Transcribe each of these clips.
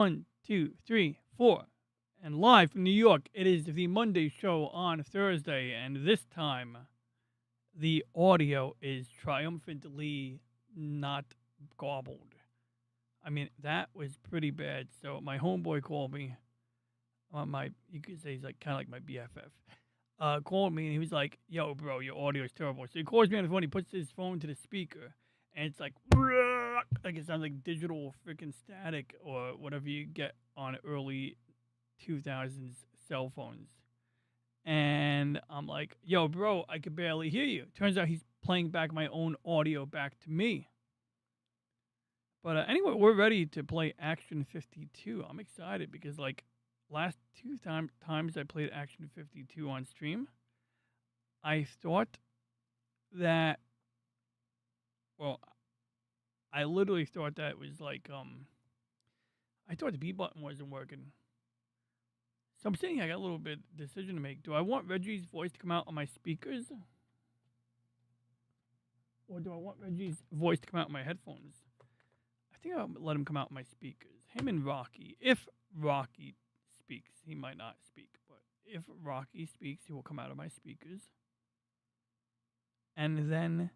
One, two, three, four. And live from New York, it is the Monday show on Thursday, and this time the audio is triumphantly not gobbled. I mean, that was pretty bad. So my homeboy called me. My you could say he's like kind of like my BFF. Called me and he was like, "Yo, bro, your audio is terrible." So he calls me on the phone. He puts his phone to the speaker, and it's like it sounds like digital freaking static or whatever you get on early 2000s cell phones. And I'm like, "Yo, bro, I could barely hear you." Turns out he's playing back my own audio back to me. But anyway, we're ready to play Action 52. I'm excited because like last times I played Action 52 on stream, I thought that well, I literally thought that it was like I thought the B button wasn't working. So I'm sitting here, I got a little bit decision to make. Do I want Reggie's voice to come out on my speakers? Or do I want Reggie's voice to come out on my headphones? I think I'll let him come out on my speakers. Him and Rocky. If Rocky speaks, he might not speak, but if Rocky speaks, he will come out of my speakers. And then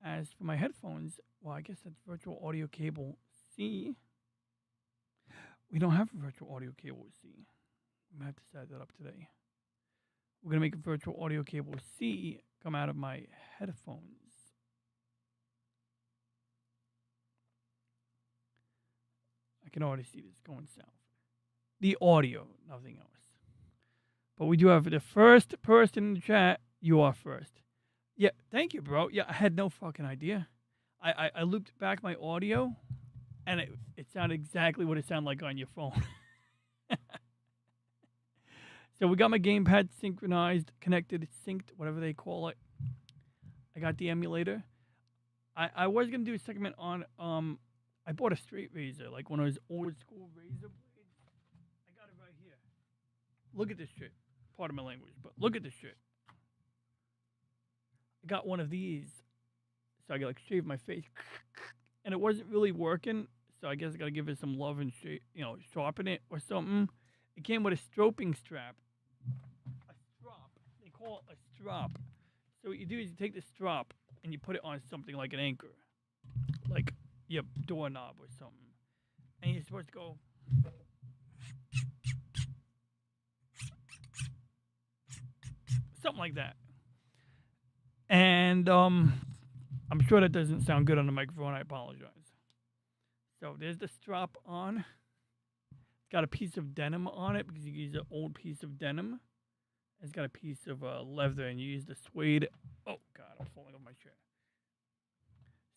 as for my headphones, well, I guess that's virtual audio cable C. We don't have a virtual audio cable C. I'm gonna have to set that up today. We're gonna make a virtual audio cable C come out of my headphones. I can already see this going south. The audio, nothing else. But we do have the first person in the chat. You are first. Yeah, thank you, bro. Yeah, I had no fucking idea. I looped back my audio, and it sounded exactly what it sounded like on your phone. So we got my gamepad synchronized, connected, synced, whatever they call it. I got the emulator. I was gonna do a segment on I bought a straight razor, like one of those old school razor blades. I got it right here. Look at this shit. Pardon my language, but look at this shit. I got one of these, so I got like shave my face, and it wasn't really working. So I guess I gotta give it some love and sharpen it or something. It came with a stroping strap. A strop. They call it a strop. So what you do is you take the strop and you put it on something like an anchor, like your doorknob or something, and you're supposed to go. Something like that. And I'm sure that doesn't sound good on the microphone. I apologize. So there's the strap on. It's got a piece of denim on it because you use an old piece of denim. It's got a piece of leather and you use the suede. Oh, God, I'm falling off my chair.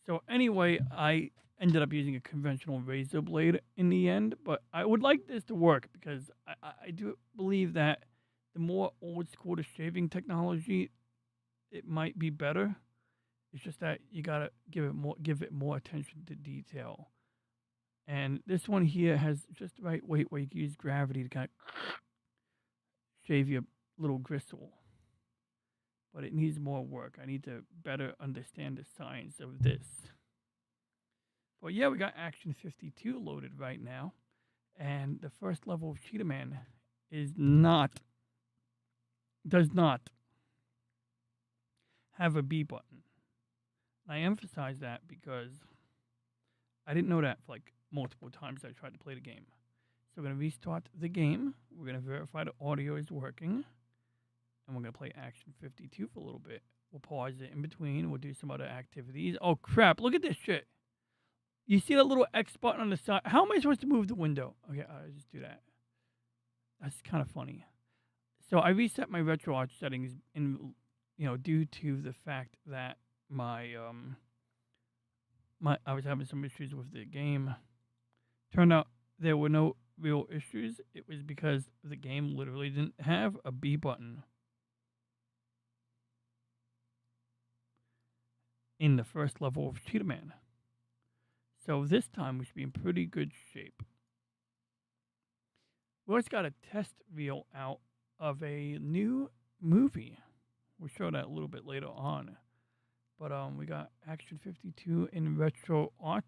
So anyway, I ended up using a conventional razor blade in the end, but I would like this to work because I do believe that the more old school the shaving technology, it might be better. It's just that you gotta give it more attention to detail. And this one here has just the right weight where you can use gravity to kind of shave your little gristle. But it needs more work. I need to better understand the science of this. But yeah, we got Action 52 loaded right now. And the first level of Cheetah Man does not have a B button. I emphasize that because I didn't know that for like multiple times I tried to play the game. So we're going to restart the game. We're going to verify the audio is working. And we're going to play Action 52 for a little bit. We'll pause it in between. We'll do some other activities. Oh, crap. Look at this shit. You see that little X button on the side? How am I supposed to move the window? Okay, I'll just do that. That's kind of funny. So I reset my RetroArch settings due to the fact that my I was having some issues with the game. Turned out there were no real issues. It was because the game literally didn't have a B button in the first level of Cheetah Man. So this time we should be in pretty good shape. We always got a test reel out of a new movie. We'll show that a little bit later on. But we got Action 52 in RetroArch.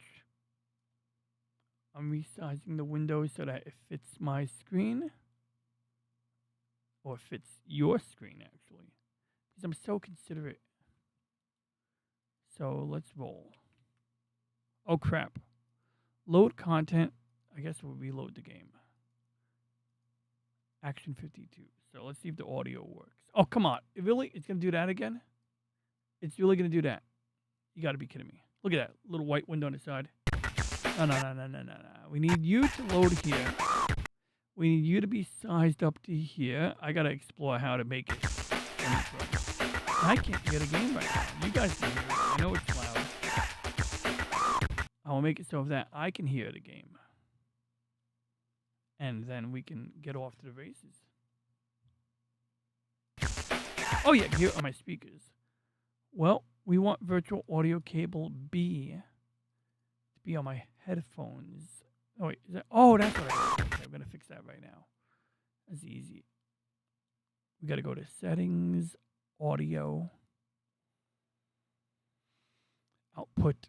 I'm resizing the window so that it fits my screen. Or fits your screen, actually. Because I'm so considerate. So let's roll. Oh, crap. Load content. I guess we'll reload the game. Action 52. So let's see if the audio works. Oh, come on. Really? It's going to do that again? It's really going to do that? You got to be kidding me. Look at that little white window on the side. No. We need you to load here. We need you to be sized up to here. I got to explore how to make it. I can't hear the game right now. You guys can hear it. I know it's loud. I will make it so that I can hear the game. And then we can get off to the races. Oh yeah, here are my speakers. Well, we want virtual audio cable B to be on my headphones. Oh wait, is that? Oh, that's what I did. Okay, I'm gonna fix that right now. That's easy. We gotta go to settings, audio, output.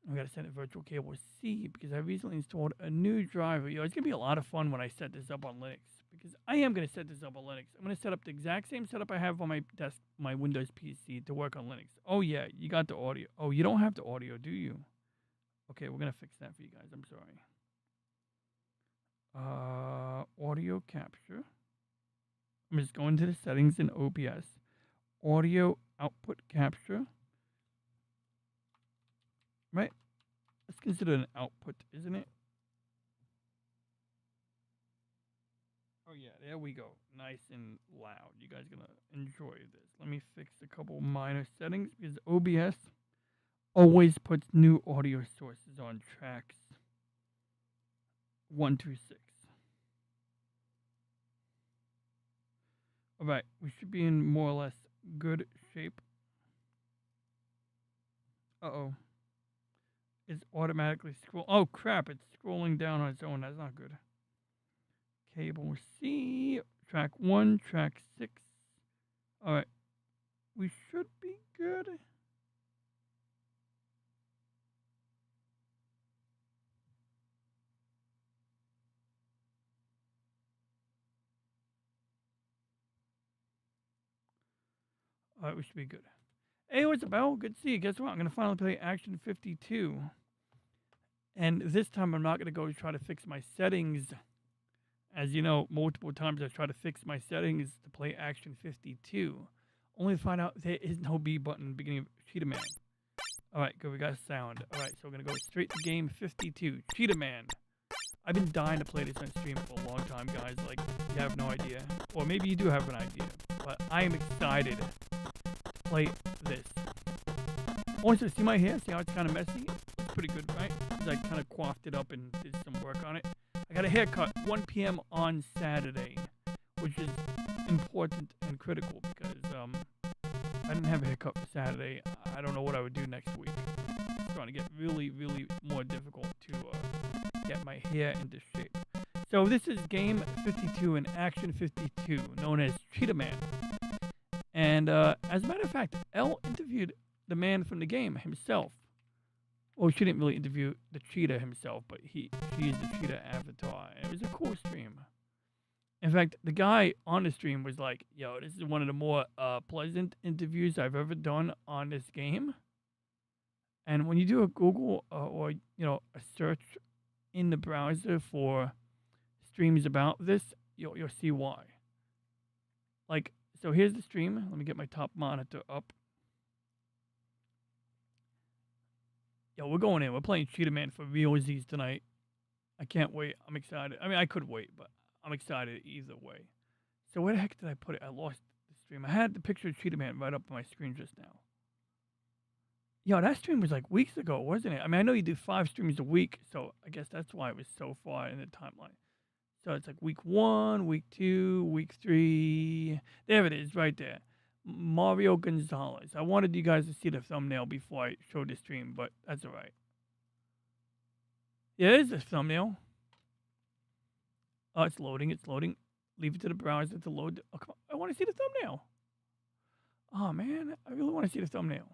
We gotta set it virtual cable C because I recently installed a new driver. It's gonna be a lot of fun when I set this up on Linux because I am gonna set this up on Linux. I'm gonna set up the exact same setup I have on my desk, my Windows PC to work on Linux. Oh yeah, you got the audio. Oh, you don't have the audio, do you? Okay, we're gonna fix that for you guys. I'm sorry. Audio capture. I'm just going to the settings in OBS. Audio output capture. Right? That's considered an output, isn't it? Oh yeah, there we go. Nice and loud. You guys gonna enjoy this. Let me fix a couple minor settings because OBS always puts new audio sources on tracks 1 through 6. Alright, we should be in more or less good shape. Uh-oh. It's automatically scroll. Oh crap, it's scrolling down on its own. That's not good. Cable C, track 1, track 6. Alright. We should be good. Alright, we should be good. Hey, what's up, Al? Good to see you. Guess what? I'm going to finally play Action 52. And this time I'm not going to go try to fix my settings. As you know, multiple times I've tried to fix my settings to play Action 52. Only to find out there is no B button at the beginning of Cheetah Man. Alright, good. We got sound. Alright, so we're going to go straight to game 52. Cheetah Man. I've been dying to play this on stream for a long time, guys. Like, you have no idea. Or maybe you do have an idea. But I am excited to play this. Also, see my hair? See how it's kind of messy? It's pretty good, right? Because I kind of coiffed it up and did some work on it. I got a haircut 1 p.m. on Saturday, which is important and critical because I didn't have a haircut for Saturday. I don't know what I would do next week. It's trying to get really, really more difficult to get my hair into shape. So this is game 52 in Action 52, known as Cheetah Man. And as a matter of fact, Elle interviewed the man from the game himself. Well, she didn't really interview the cheetah himself, but she is the cheetah avatar. It was a cool stream. In fact, the guy on the stream was like, yo, this is one of the more pleasant interviews I've ever done on this game. And when you do a Google or, a search in the browser for streams about this, you'll see why. Like, so here's the stream. Let me get my top monitor up. Yo, we're going in. We're playing Cheetah Man for realsies tonight. I can't wait. I'm excited. I mean, I could wait, but I'm excited either way. So where the heck did I put it? I lost the stream. I had the picture of Cheetah Man right up on my screen just now. Yo, that stream was like weeks ago, wasn't it? I mean, I know you do 5 streams a week, so I guess that's why it was so far in the timeline. So it's like week 1, week 2, week 3. There it is, right there. Mario Gonzalez. I wanted you guys to see the thumbnail before I showed the stream, but that's alright. Yeah, it is a thumbnail. Oh, it's loading, it's loading. Leave it to the browser to load. Oh, come on. I want to see the thumbnail. Oh, man. I really want to see the thumbnail.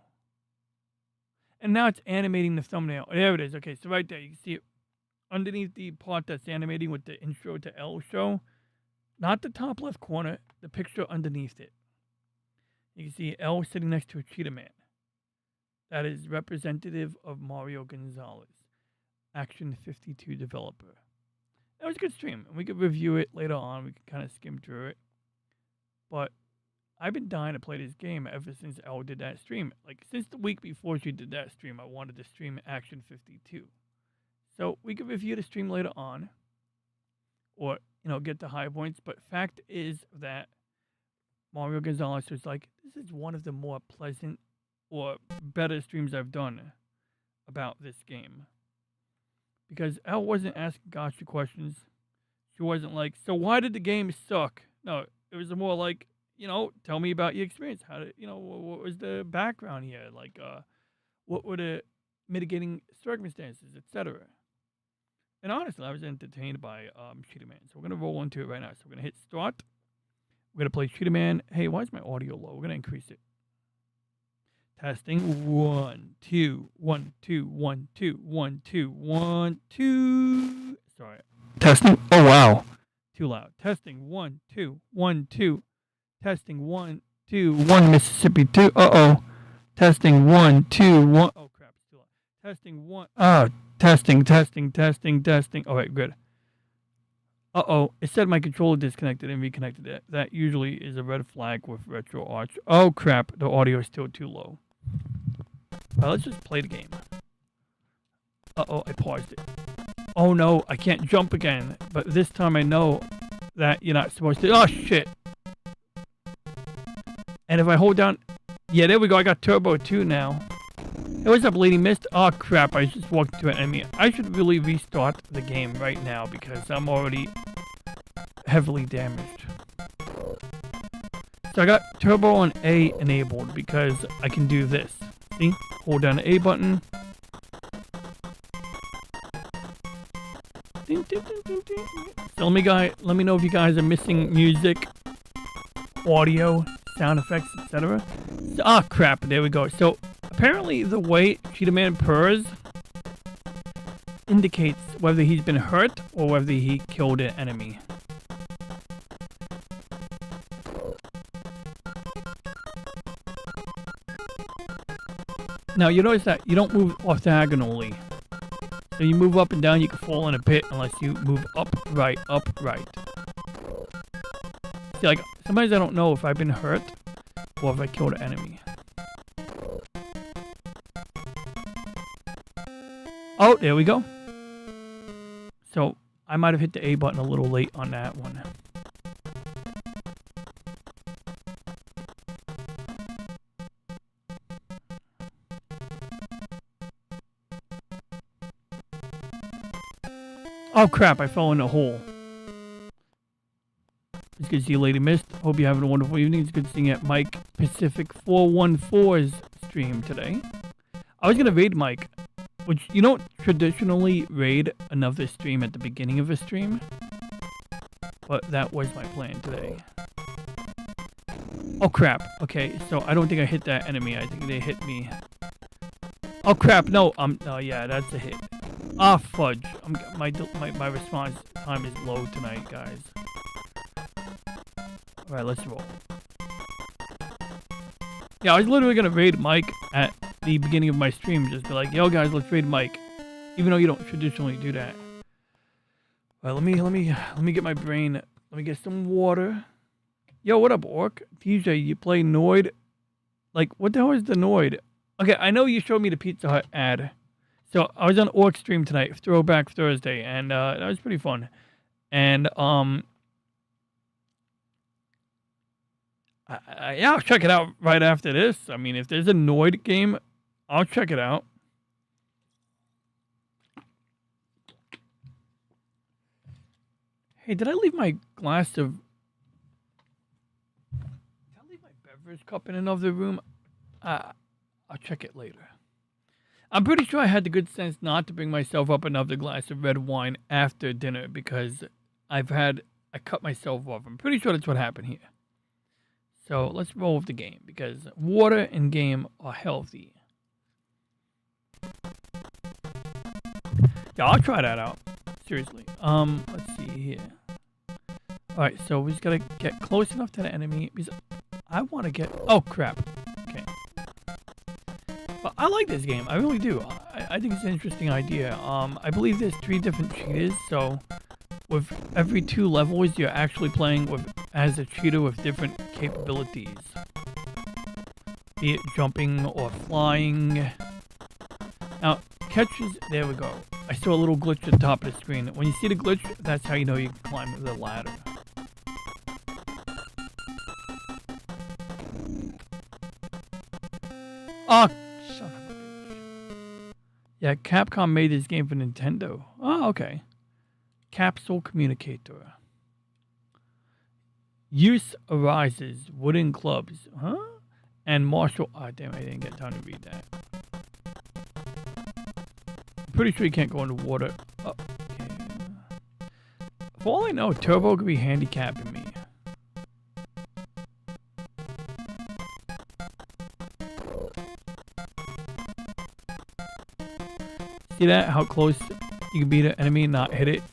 And now it's animating the thumbnail. There it is. Okay, so right there, you can see it underneath the part that's animating with the intro to L show, not the top left corner, the picture underneath it. You can see L sitting next to a Cheetah Man. That is representative of Mario Gonzalez, Action 52 developer. That was a good stream, and we could review it later on. We could kind of skim through it. But I've been dying to play this game ever since Elle did that stream. Like, since the week before she did that stream, I wanted to stream Action 52. So we could review the stream later on, or, get the high points. But fact is that Mario Gonzalez was like, this is one of the more pleasant or better streams I've done about this game. Because Elle wasn't asking gotcha questions. She wasn't like, so why did the game suck? No, it was more like, tell me about your experience. How did, what was the background here? Like, what were the mitigating circumstances, etc. And honestly, I was entertained by Cheetah Man. So we're going to roll into it right now. So we're going to hit start. We're going to play Cheetah Man. Hey, why is my audio low? We're going to increase it. Testing. 1, 2, 1, 2, 1, 2, 1, 2, 1, 2. Sorry. Testing. Oh, wow. Too loud. Testing. 1, 2, 1, 2. Testing. 1, 2, 1. Mississippi 2. Uh-oh. Testing. 1, 2, 1. Oh, crap. It's too loud. Testing. 1. Testing. All right, good. Uh-oh. It said my controller disconnected and reconnected it. That usually is a red flag with Retro Arch. Oh, crap. The audio is still too low. Well, let's just play the game. Uh-oh, I paused it. Oh, no, I can't jump again. But this time I know that you're not supposed to. Oh, shit. And if I hold down... Yeah, there we go. I got Turbo 2 now. Hey, what's up, Lady Mist? Oh, crap. I just walked into an enemy. I should really restart the game right now because I'm already heavily damaged. So I got Turbo on A enabled because I can do this. See? Hold down the A button. So let me know if you guys are missing music, audio, sound effects, etc. Ah, crap. There we go. So apparently the way Cheetah Man purrs indicates whether he's been hurt or whether he killed an enemy. Now, you notice that you don't move orthogonally. So you move up and down, you can fall in a pit unless you move up, right, up, right. See, like, sometimes I don't know if I've been hurt or if I killed an enemy. Oh, there we go. So, I might have hit the A button a little late on that one. Oh crap, I fell in a hole. It's good to see you, Lady Mist. Hope you're having a wonderful evening. It's good to see you at Mike Pacific 414's stream today. I was going to raid Mike, which you don't traditionally raid another stream at the beginning of a stream. But that was my plan today. Oh crap. Okay, so I don't think I hit that enemy. I think they hit me. Oh crap, no. Oh yeah, that's a hit. Ah, fudge. My response time is low tonight, guys. Alright, let's roll. Yeah, I was literally gonna raid Mike at the beginning of my stream. Just be like, yo guys, let's raid Mike. Even though you don't traditionally do that. Alright, let me get my brain. Let me get some water. Yo, what up, Orc? TJ, you play Noid? Like, what the hell is the Noid? Okay, I know you showed me the Pizza Hut ad. So I was on Orc stream tonight, Throwback Thursday, and that was pretty fun. And yeah, I'll check it out right after this. I mean, if there's a Noid game, I'll check it out. Hey, did I leave my glass of... Did I leave my beverage cup in another room? I'll check it later. I'm pretty sure I had the good sense not to bring myself up another glass of red wine after dinner because I cut myself off. I'm pretty sure that's what happened here. So let's roll with the game because water and game are healthy. Yeah, I'll try that out. seriously. Let's see here. Alright, so we just gotta get close enough to the enemy because I want to get... Oh, crap. Okay. But I like this game. I really do. I think it's an interesting idea. I believe there's 3 different cheetahs, so with every 2 levels, you're actually playing with as a cheetah with different capabilities. Be it jumping or flying. Now, catches... There we go. I saw a little glitch at the top of the screen. When you see the glitch, that's how you know you can climb the ladder. Oh, son of a bitch. Yeah, Capcom made this game for Nintendo. Oh, okay. Capsule Communicator. Use arises. Wooden clubs. Huh? And martial... Oh, damn, I didn't get time to read that. I'm pretty sure you can't go into water. Oh, okay. For all I know, Turbo could be handicapping me. See that? How close you can be to enemy and not hit it?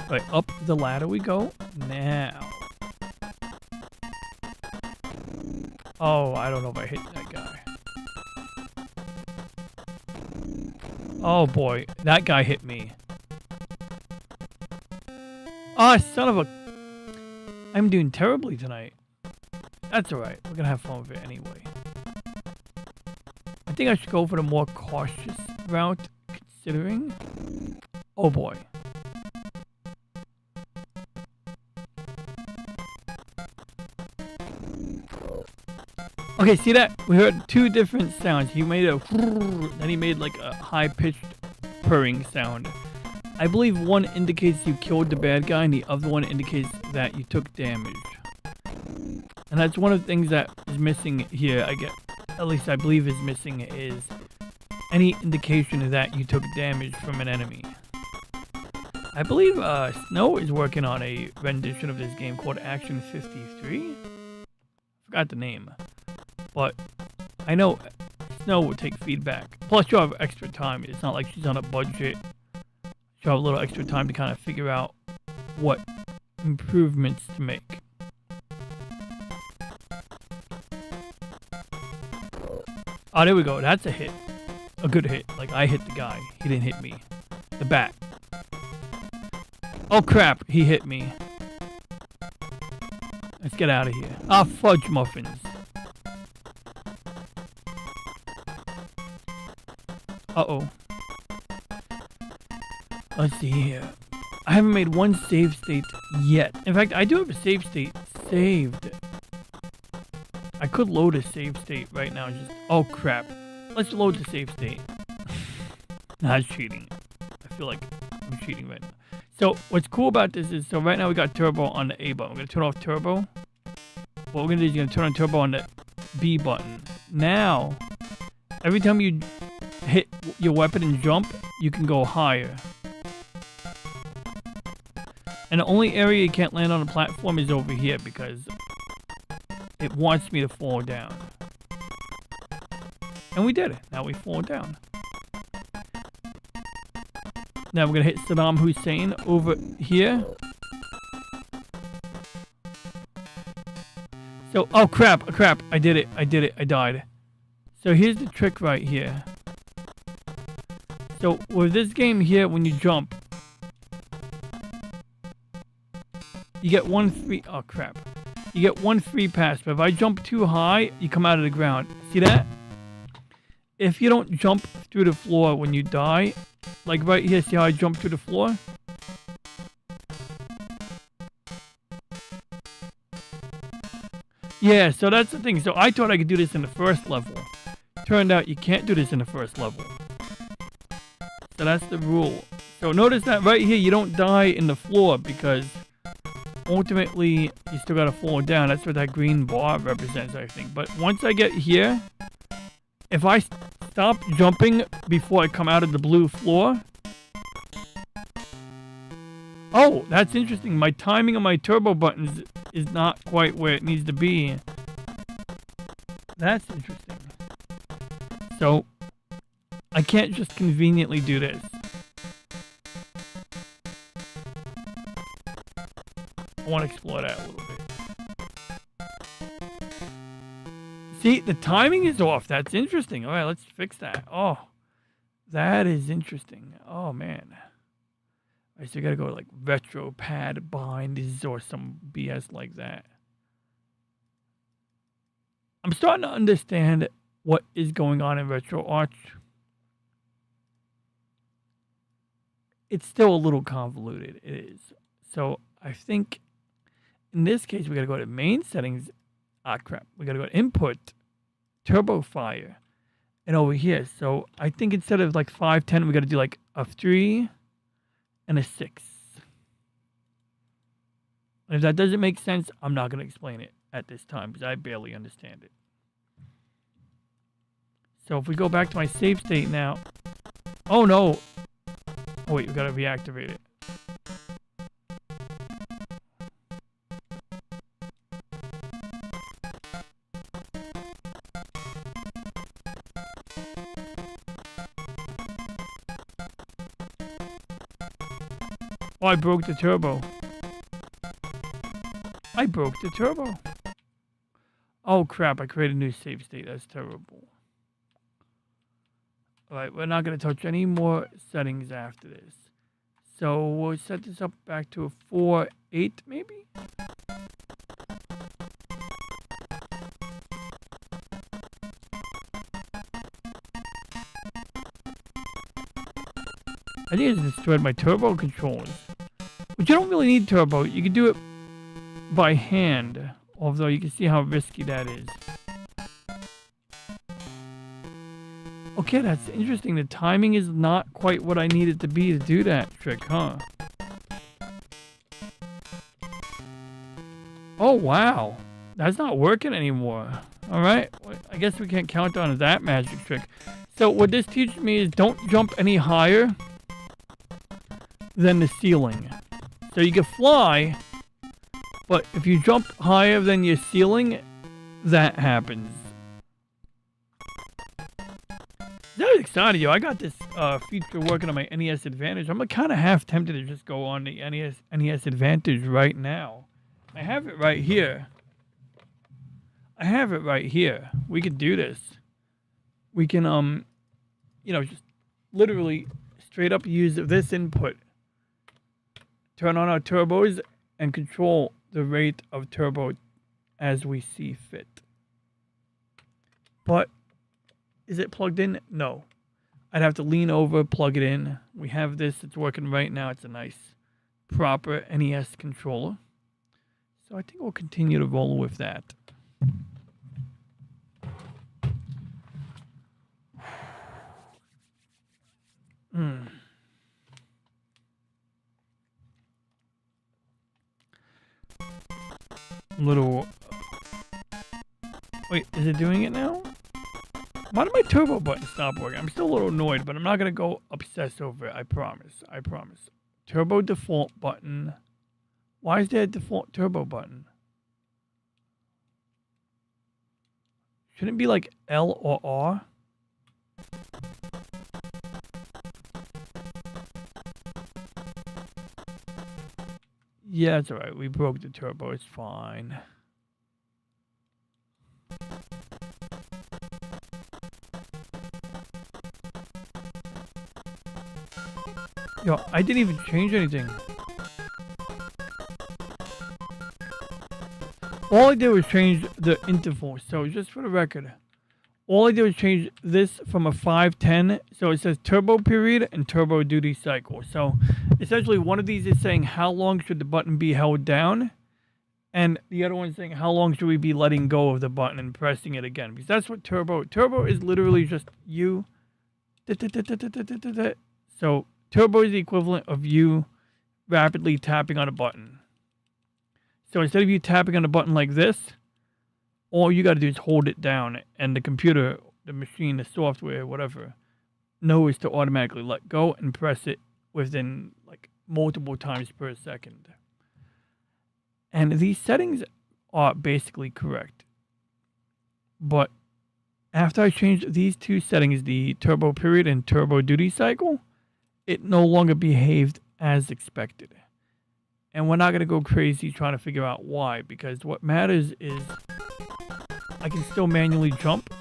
Right, up the ladder we go. Now. Oh, I don't know if I hit that guy. Oh boy, that guy hit me. Oh, son of a... I'm doing terribly tonight. That's alright. We're gonna have fun with it anyway. I think I should go for the more cautious route, considering... Oh boy. Okay, see that? We heard 2 different sounds. He made a... Then he made like a high-pitched purring sound. I believe one indicates you killed the bad guy and the other one indicates that you took damage. And that's one of the things that is missing here, I get. At least I believe is missing, is any indication that you took damage from an enemy. I believe Snow is working on a rendition of this game called Action 53. Forgot the name. But I know Snow will take feedback. Plus you'll have extra time. It's not like she's on a budget. She'll have a little extra time to kind of figure out what improvements to make. Oh, there we go. That's a hit. A good hit. Like, I hit the guy. He didn't hit me. The bat. Oh, crap. He hit me. Let's get out of here. Ah, fudge muffins. Uh-oh. Let's see here. I haven't made one save state yet. In fact, I do have a save state saved. I could load a save state right now. Just oh crap. Let's load the save state. Nah, it's cheating. I feel like I'm cheating right now. So what's cool about this is, so right now we got turbo on the A button. We're gonna turn off turbo. What we're gonna do is you're gonna turn on turbo on the B button. Now, every time you hit your weapon and jump, you can go higher. And the only area you can't land on a platform is over here because it wants me to fall down. And we did it. Now we fall down. Now we're going to hit Saddam Hussein over here. So, oh crap, I did it, I died. So here's the trick right here. So with this game here, when you jump, you get one free... Oh, crap. You get one free pass, but if I jump too high, you come out of the ground. See that? If you don't jump through the floor when you die, like right here, see how I jump through the floor? Yeah, so that's the thing. So I thought I could do this in the first level. Turned out you can't do this in the first level. So that's the rule. So notice that right here, you don't die in the floor because... ultimately, you still gotta fall down. That's what that green bar represents, I think. But once I get here, if I stop jumping before I come out of the blue floor... Oh, that's interesting. My timing on my turbo buttons is not quite where it needs to be. That's interesting. So, I can't just conveniently do this. I want to explore that a little bit. See, the timing is off. That's interesting. All right, let's fix that. Oh, that is interesting. Oh, man. All right, so you got to go like retro pad binds or some BS like that. I'm starting to understand what is going on in RetroArch. It's still a little convoluted. It is. So I think in this case, we got to go to main settings. Ah, crap. We got to go to input, turbo fire, and over here. So I think instead of like 510, we got to do like a 3 and a 6. And if that doesn't make sense, I'm not going to explain it at this time because I barely understand it. So if we go back to my save state now. Oh no. Oh wait, we got to reactivate it. Oh, I broke the turbo. I broke the turbo. Oh crap, I created a new save state. That's terrible. Alright, we're not going to touch any more settings after this. So we'll set this up back to a 4.8 maybe? I think it's destroyed my turbo controllers. But you don't really need turbo. You can do it by hand. Although you can see how risky that is. Okay, that's interesting. The timing is not quite what I need it to be to do that trick, huh? Oh, wow. That's not working anymore. Alright, I guess we can't count on that magic trick. So what this teaches me is don't jump any higher than the ceiling. So you can fly, but if you jump higher than your ceiling, that happens. That was exciting, yo. I got this feature working on my NES Advantage. I'm kind of half tempted to just go on the NES Advantage right now. I have it right here. I have it right here. We can do this. We can, just literally straight up use this input. Turn on our turbos and control the rate of turbo as we see fit. But is it plugged in? No. I'd have to lean over, plug it in. We have this. It's working right now. It's a nice, proper NES controller. So I think we'll continue to roll with that. Little... Wait, is it doing it now? Why did my turbo button stop working? I'm still a little annoyed, but I'm not going to go obsess over it. I promise. I promise. Turbo default button. Why is there a default turbo button? Shouldn't it be like L or R? Yeah, it's alright. We broke the turbo. It's fine. Yo, I didn't even change anything. All I did was change the interval. So just for the record, all I did was change this from a 510. So it says turbo period and turbo duty cycle. So essentially one of these is saying how long should the button be held down. And the other one is saying how long should we be letting go of the button and pressing it again. Because that's what turbo is literally just you. So turbo is the equivalent of you rapidly tapping on a button. So instead of you tapping on a button like this, all you got to do is hold it down, and the computer, the machine, the software, whatever, knows to automatically let go and press it within like multiple times per second. And these settings are basically correct. But after I changed these two settings, the turbo period and turbo duty cycle, it no longer behaved as expected. And we're not going to go crazy trying to figure out why, because what matters is I can still manually jump.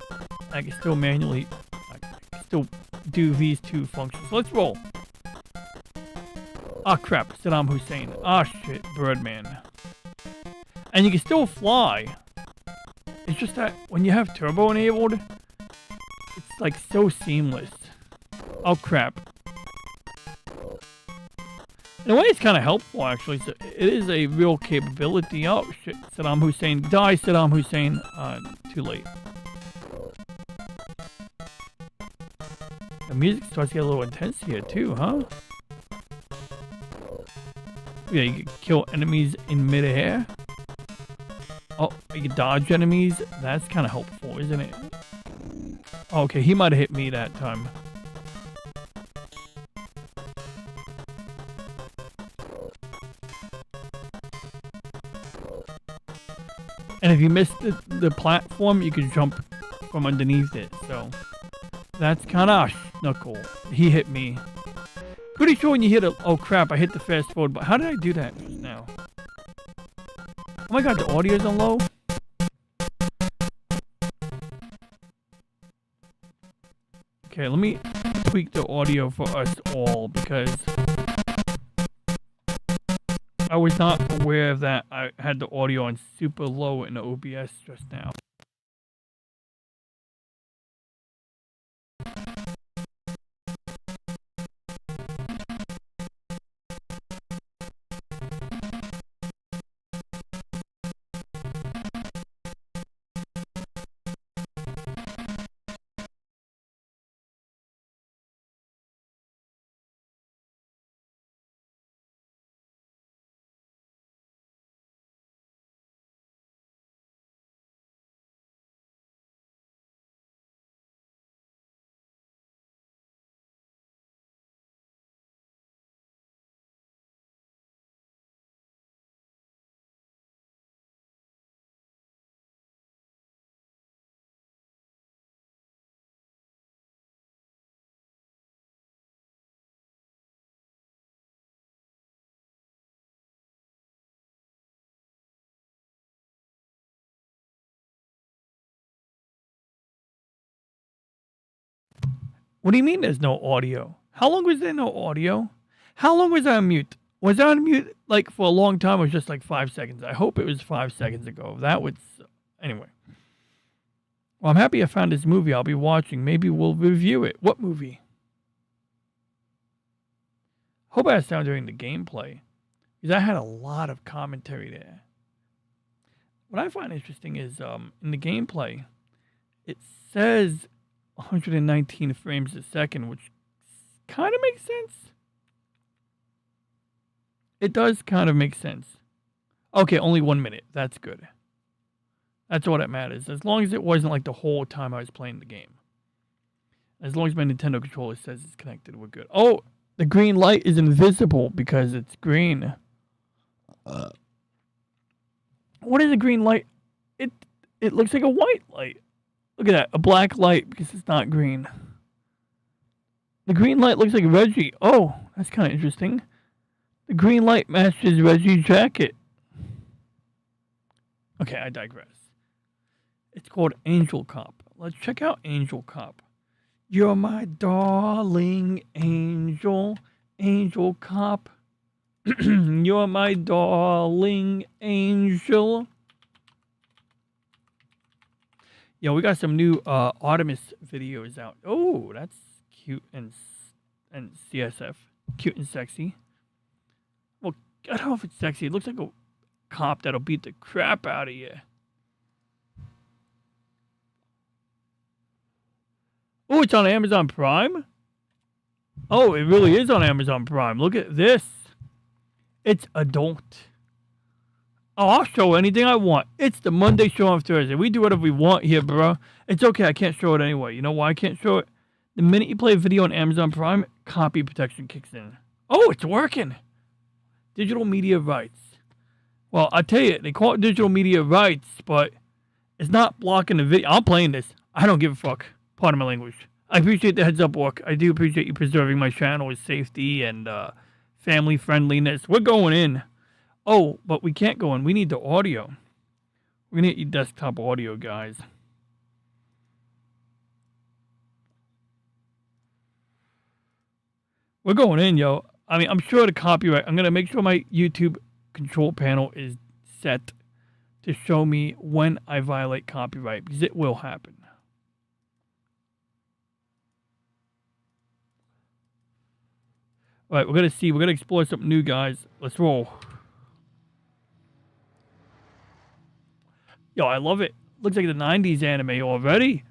I can still do these two functions. Let's roll. Ah, crap. Saddam Hussein. Ah, shit. Birdman. And you can still fly. It's just that when you have turbo enabled, it's like so seamless. Oh, crap. In a way, it's kind of helpful, actually. So it is a real capability. Oh, shit. Saddam Hussein. Die, Saddam Hussein. Too late. The music starts to get a little intense here, too, huh? Yeah, you can kill enemies in midair. Oh, you can dodge enemies. That's kind of helpful, isn't it? Oh, okay, he might have hit me that time. And if you miss the platform, you can jump from underneath it. So that's kind of knuckle. He hit me. Pretty sure when you hit a... Oh crap, I hit the fast forward. But how did I do that just now? Oh my god, the audio's on low? Okay, let me tweak the audio for us all because I was not aware of that. I had the audio on super low in the OBS just now. What do you mean there's no audio? How long was there no audio? How long was I on mute? Was I on mute like for a long time or just like 5 seconds? I hope it was 5 seconds ago. That would... Anyway. Well, I'm happy I found this movie I'll be watching. Maybe we'll review it. What movie? Hope I sound during the gameplay. Because I had a lot of commentary there. What I find interesting is in the gameplay, it says 119 frames a second, which kind of makes sense. It does kind of make sense. Okay, only 1 minute. That's good. That's all that matters. As long as it wasn't like the whole time I was playing the game. As long as my Nintendo controller says it's connected, we're good. Oh, the green light is invisible because it's green. What is a green light? It looks like a white light. Look at that, a black light because it's not green. The green light looks like Reggie. Oh, that's kind of interesting. The green light matches Reggie's jacket. Okay, I digress. It's called Angel Cop. Let's check out Angel Cop. You're my darling angel, Angel Cop. You're my darling angel. Yeah, we got some new Artemis videos out. Oh, that's cute and CSF. Cute and sexy. Well, I don't know if it's sexy. It looks like a cop that'll beat the crap out of you. Oh, it's on Amazon Prime? Oh, it really is on Amazon Prime. Look at this. It's adult. Oh, I'll show anything I want. It's the Monday show on Thursday. We do whatever we want here, bro. It's okay. I can't show it anyway. You know why I can't show it? The minute you play a video on Amazon Prime, copy protection kicks in. Oh, it's working. Digital media rights. Well, I tell you, they call it digital media rights, but it's not blocking the video. I'm playing this. I don't give a fuck. Pardon my language. I appreciate the heads up, Walk. I do appreciate you preserving my channel's safety and family friendliness. We're going in. Oh, but we can't go in. We need the audio. We're gonna need desktop audio, guys. We're going in, yo. I mean, I'm sure the copyright. I'm gonna make sure my YouTube control panel is set to show me when I violate copyright, because it will happen. All right, we're gonna see. We're gonna explore something new, guys. Let's roll. Yo, I love it. Looks like the 90s anime already.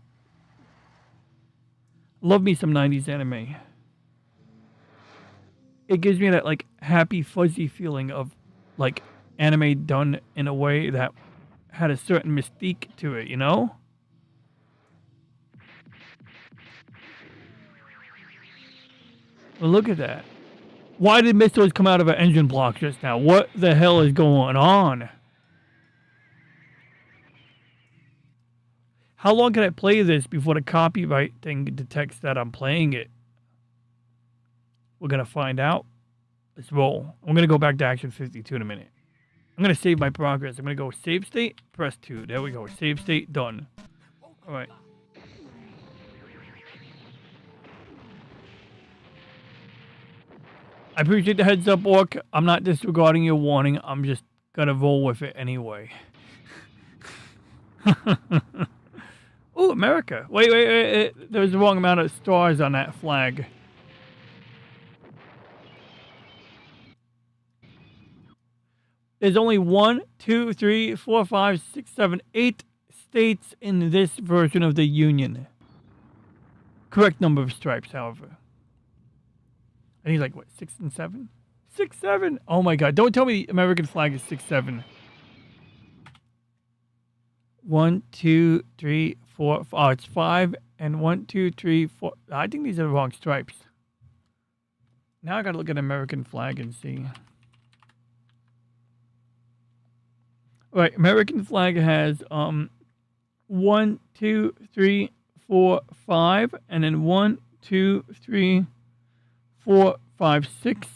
Love me some 90s anime. It gives me that, like, happy, fuzzy feeling of, like, anime done in a way that had a certain mystique to it, you know? Well, look at that. Why did missiles come out of an engine block just now? What the hell is going on? How long can I play this before the copyright thing detects that I'm playing it? We're going to find out. Let's roll. I'm going to go back to Action 52 in a minute. I'm going to save my progress. I'm going to go save state, press 2. There we go. Save state, done. All right. I appreciate the heads up, Orc. I'm not disregarding your warning. I'm just going to roll with it anyway. Oh, America. Wait. There was the wrong amount of stars on that flag. There's only 1, 2, 3, 4, 5, 6, 7, 8 states in this version of the Union. Correct number of stripes, however. I think like, what, 6 and 7? 6, 7? Oh my god, don't tell me the American flag is 6, 7. 1, 2, 3, 4. Oh, it's 5 and 1, 2, 3, 4. I think these are the wrong stripes. Now I gotta look at the American flag and see. Right, American flag has 1, 2, 3, 4, 5, and then 1, 2, 3, 4, 5, 6.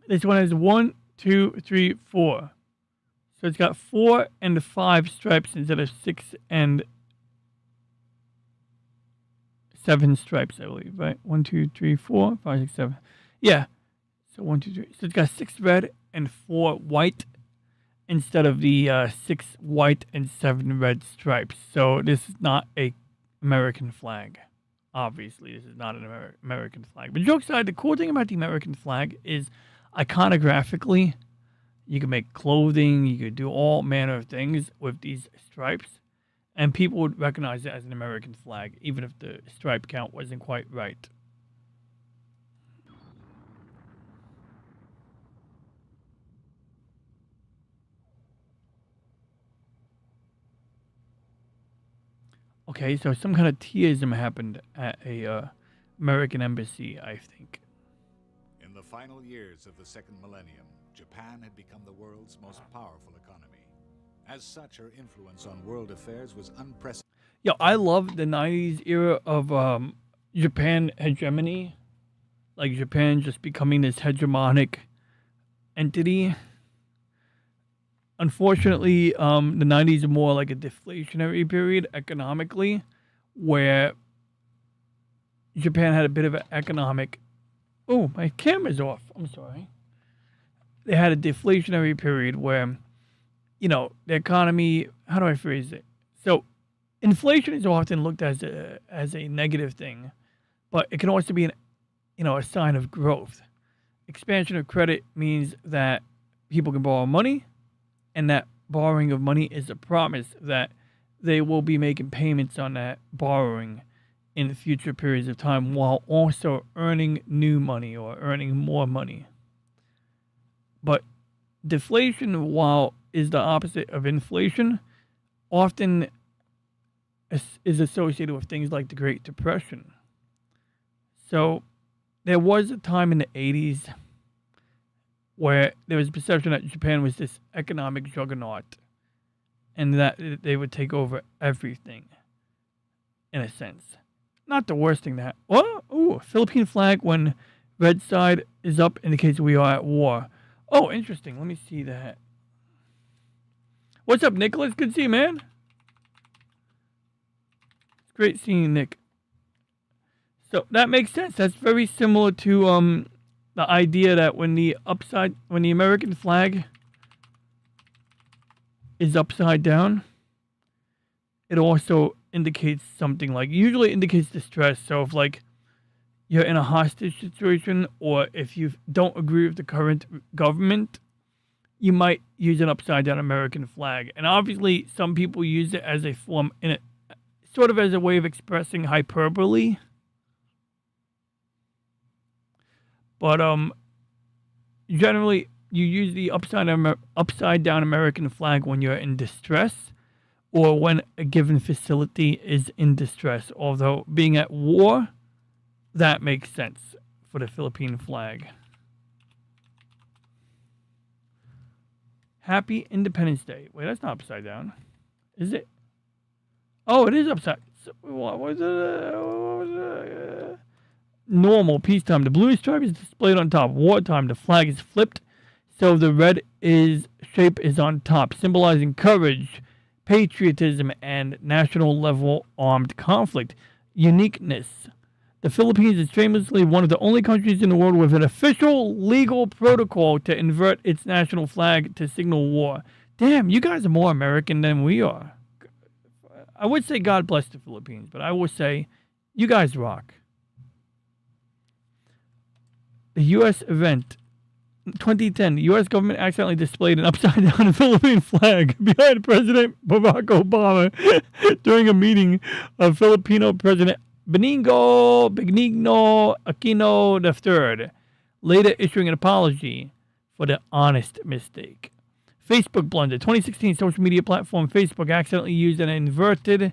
This one has 1, 2, 3, 4. So it's got 4 and 5 stripes instead of 6 and 7 stripes, I believe, right? 1, 2, 3, 4, 5, 6, 7. Yeah. So 1, 2, 3. So it's got 6 red and 4 white instead of the 6 white and 7 red stripes. So this is not a American flag. Obviously, this is not an American flag. But jokes aside, the cool thing about the American flag is iconographically, you can make clothing, you could do all manner of things with these stripes, and people would recognize it as an American flag, even if the stripe count wasn't quite right. Okay, so some kind of teaism happened at a American embassy, I think. In the final years of the second millennium, Japan had become the world's most powerful economy. As such, her influence on world affairs was unprecedented. Yo, I love the 90s era of Japan hegemony. Like Japan just becoming this hegemonic entity. Unfortunately, the 90s are more like a deflationary period economically, where Japan had a bit of an economic... Oh, my camera's off. I'm sorry. They had a deflationary period where, you know, the economy... How do I phrase it? So, inflation is often looked as a negative thing, but it can also be a sign of growth. Expansion of credit means that people can borrow money, and that borrowing of money is a promise that they will be making payments on that borrowing in future periods of time while also earning new money or earning more money. But deflation, while is the opposite of inflation, often is associated with things like the Great Depression. So there was a time in the 80s where there was a perception that Japan was this economic juggernaut. and that they would take over everything, in a sense. Not the worst thing that. Oh, ooh, Philippine flag when red side is up indicates we are at war. Oh, interesting. Let me see that. What's up, Nicholas? Good to see you, man. It's great seeing you, Nick. So that makes sense. That's very similar to the idea that when the American flag is upside down, it also indicates something like, usually indicates distress. So if like you're in a hostage situation, or if you don't agree with the current government, you might use an upside down American flag. And obviously some people use it as a form sort of as a way of expressing hyperbole. But generally you use the upside down American flag when you're in distress, or when a given facility is in distress. Although being at war, that makes sense for the Philippine flag. Happy Independence Day. Wait, that's not upside down. Is it? Oh, it is upside. What was it? Normal, peacetime. The blue stripe is displayed on top. Wartime, the flag is flipped, so the red shape is on top, symbolizing courage, patriotism, and national level armed conflict. Uniqueness. The Philippines is famously one of the only countries in the world with an official legal protocol to invert its national flag to signal war. Damn, you guys are more American than we are. I would say God bless the Philippines, but I will say you guys rock. The U.S. event. 2010, the U.S. government accidentally displayed an upside-down Philippine flag behind President Barack Obama during a meeting of Filipino President Benigno Aquino III, later issuing an apology for the honest mistake. Facebook blunder. 2016 social media platform Facebook accidentally used an inverted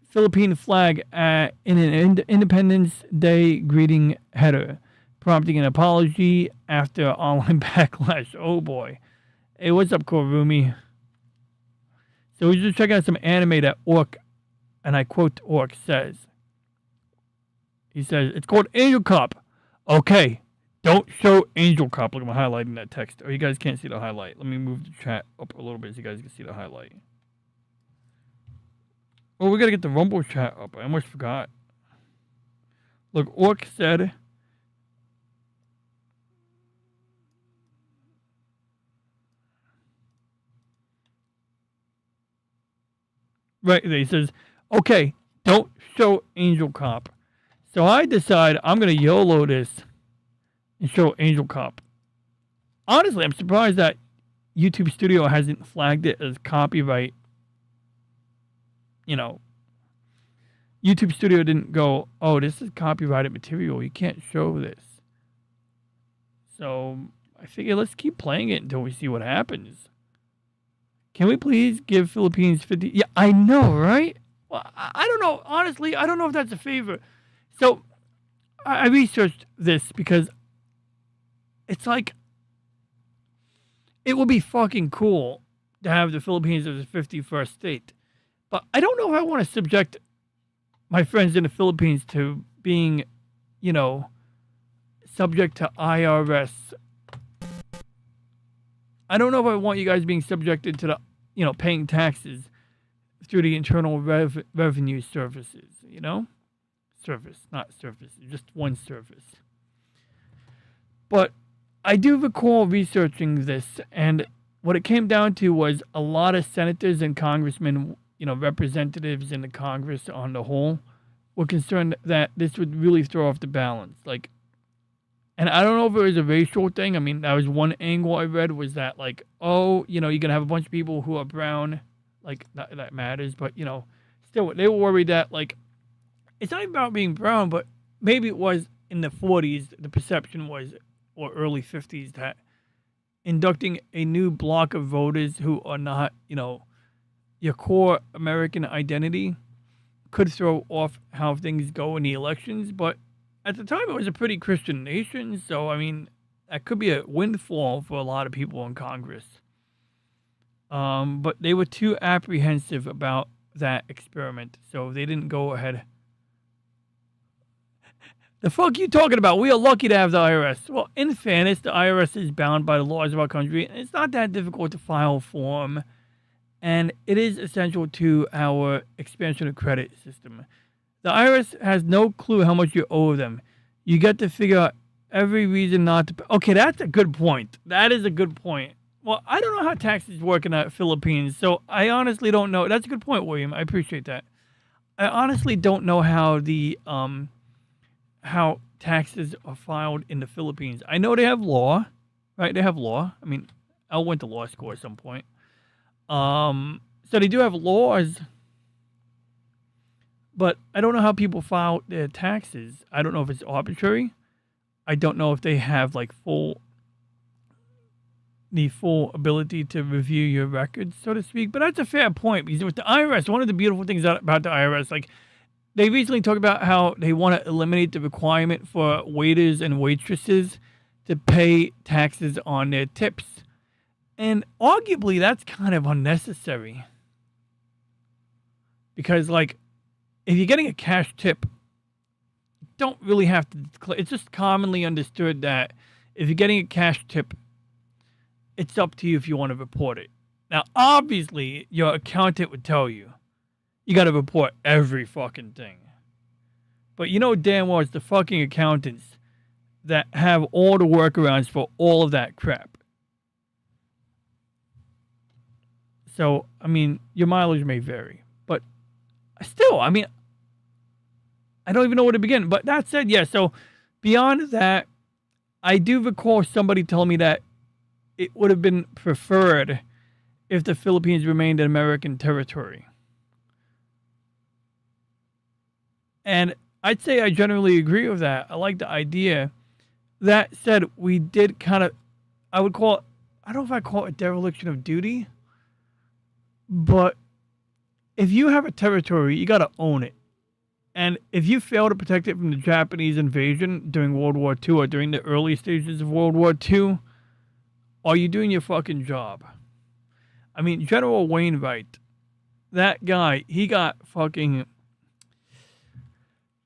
Philippine flag in an Independence Day greeting header, prompting an apology after online backlash. Oh boy. Hey, what's up, Korumi? So we're just checking out some anime that Orc, and I quote Orc, says. He says, it's called Angel Cop. Okay, don't show Angel Cop. Look, I'm highlighting that text. Oh, you guys can't see the highlight. Let me move the chat up a little bit so you guys can see the highlight. Oh, we gotta get the Rumble chat up. I almost forgot. Look, Orc said... Right there, he says, okay, don't show Angel Cop. So I decide I'm going to YOLO this and show Angel Cop. Honestly, I'm surprised that YouTube Studio hasn't flagged it as copyright. You know, YouTube Studio didn't go, oh, this is copyrighted material. You can't show this. So I figure let's keep playing it until we see what happens. Can we please give Philippines 50? Yeah, I know, right? Well, I don't know. Honestly, I don't know if that's a favor. So I researched this because it's like, it would be fucking cool to have the Philippines as a 51st state. But I don't know if I want to subject my friends in the Philippines to being, you know, subject to IRS. I don't know if I want you guys being subjected to the, you know, paying taxes through the Internal Revenue Services, you know? Service, not service, just one service. But I do recall researching this, and what it came down to was a lot of senators and congressmen, you know, representatives in the Congress on the whole, were concerned that this would really throw off the balance. Like, and I don't know if it was a racial thing. I mean, that was one angle I read, was that, like, oh, you know, you're going to have a bunch of people who are brown, like, that matters. But, you know, still, they were worried that, like, it's not even about being brown, but maybe it was in the 40s, the perception was, or early 50s, that inducting a new block of voters who are not, you know, your core American identity could throw off how things go in the elections. But at the time, it was a pretty Christian nation, so, I mean, that could be a windfall for a lot of people in Congress. But they were too apprehensive about that experiment, so they didn't go ahead. The fuck you talking about? We are lucky to have the IRS. Well, in fairness, the IRS is bound by the laws of our country, and it's not that difficult to file a form, and it is essential to our expansion of credit system. The IRS has no clue how much you owe them. You get to figure out every reason not to pay. Okay, that's a good point. That is a good point. Well, I don't know how taxes work in the Philippines, so I honestly don't know. That's a good point, William. I appreciate that. I honestly don't know how taxes are filed in the Philippines. I know they have law, right? They have law. I mean, I went to law school at some point. So they do have laws, but I don't know how people file their taxes. I don't know if it's arbitrary. I don't know if they have like the full ability to review your records, so to speak. But that's a fair point, because with the IRS, one of the beautiful things about the IRS, like, they recently talked about how they want to eliminate the requirement for waiters and waitresses to pay taxes on their tips. And arguably, that's kind of unnecessary. Because, like, if you're getting a cash tip, you don't really have to declare. It's just commonly understood that if you're getting a cash tip, it's up to you if you want to report it. Now, obviously, your accountant would tell you, you got to report every fucking thing. But you know damn well it's the fucking accountants that have all the workarounds for all of that crap. So, I mean, your mileage may vary. But still, I mean, I don't even know where to begin. But that said, yeah, so beyond that, I do recall somebody telling me that it would have been preferred if the Philippines remained an American territory. And I'd say I generally agree with that. I like the idea. That said, we did kind of, I would call it, I don't know if I call it a dereliction of duty, but if you have a territory, you got to own it. And if you fail to protect it from the Japanese invasion during World War II or during the early stages of World War II, are you doing your fucking job? I mean, General Wainwright, that guy, he got fucking...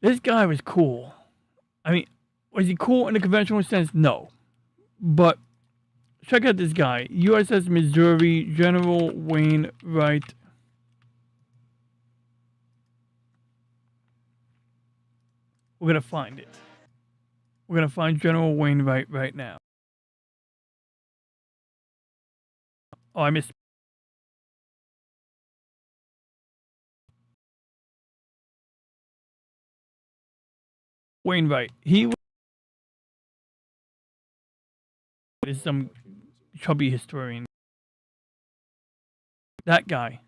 This guy was cool. I mean, was he cool in the conventional sense? No. But check out this guy. USS Missouri, General Wainwright. We're going to find it. We're going to find General Wainwright right now. Oh, I missed. Wainwright. He is some chubby historian. That guy.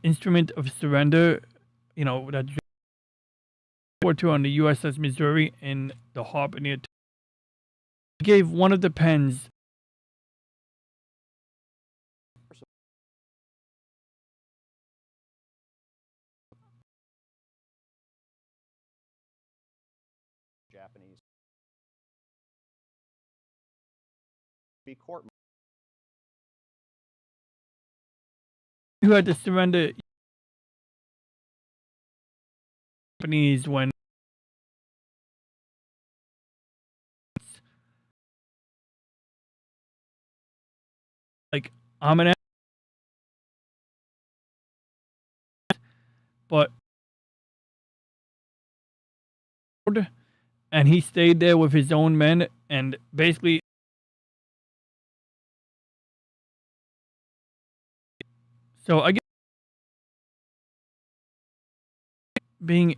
Instrument of surrender, you know, that War II on the USS Missouri in the harbor near. He gave one of the pens. Japanese. Be court. Who had to surrender Japanese when like I'm an but and he stayed there with his own men and basically so I guess being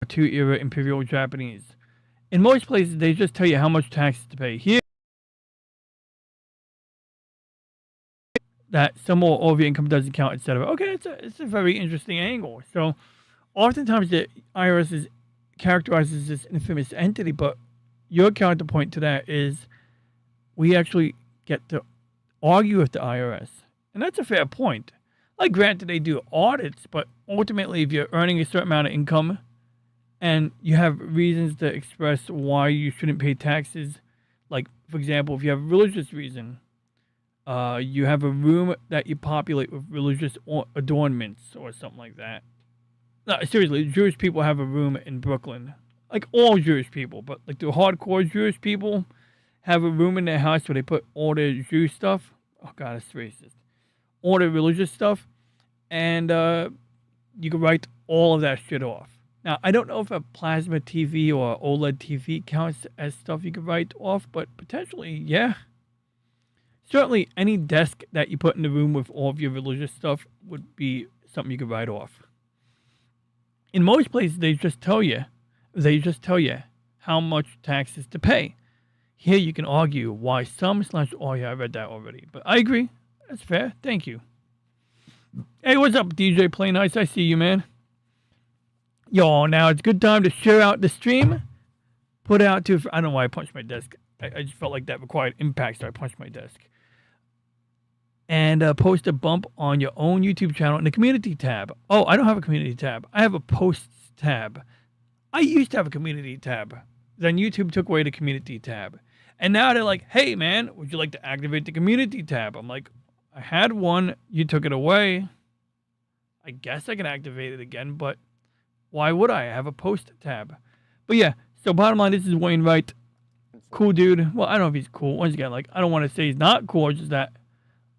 two era imperial Japanese. In most places they just tell you how much taxes to pay. Here that some or all of your income doesn't count, etc. Okay, it's a very interesting angle. So oftentimes the IRS is characterized as this infamous entity, but your counterpoint to that is we actually get to argue with the IRS. And that's a fair point. Like, granted, they do audits, but ultimately, if you're earning a certain amount of income, and you have reasons to express why you shouldn't pay taxes. Like, for example, if you have a religious reason, you have a room that you populate with religious adornments or something like that. No, seriously, Jewish people have a room in Brooklyn. Like all Jewish people, but like the hardcore Jewish people have a room in their house where they put all their Jewish stuff. Oh God, it's racist. All their religious stuff, and you can write all of that shit off. Now, I don't know if a plasma TV or OLED TV counts as stuff you can write off, but potentially, yeah. Certainly, any desk that you put in the room with all of your religious stuff would be something you could write off. In most places, they just tell you how much taxes to pay. Here, you can argue why some / oh yeah, I read that already, but I agree. That's fair. Thank you. Hey, what's up, DJ Play Nice? I see you, man. Yo, now it's a good time to share out the stream. Put out to, I don't know why I punched my desk. I just felt like that required impact, so I punched my desk. And post a bump on your own YouTube channel in the community tab. Oh, I don't have a community tab. I have a posts tab. I used to have a community tab. Then YouTube took away the community tab. And now they're like, hey, man, would you like to activate the community tab? I'm like, I had one. You took it away. I guess I can activate it again, but why would I? I have a post tab. But yeah, so bottom line, this is Wainwright. Cool dude. Well, I don't know if he's cool. Once again, like, I don't want to say he's not cool. It's just that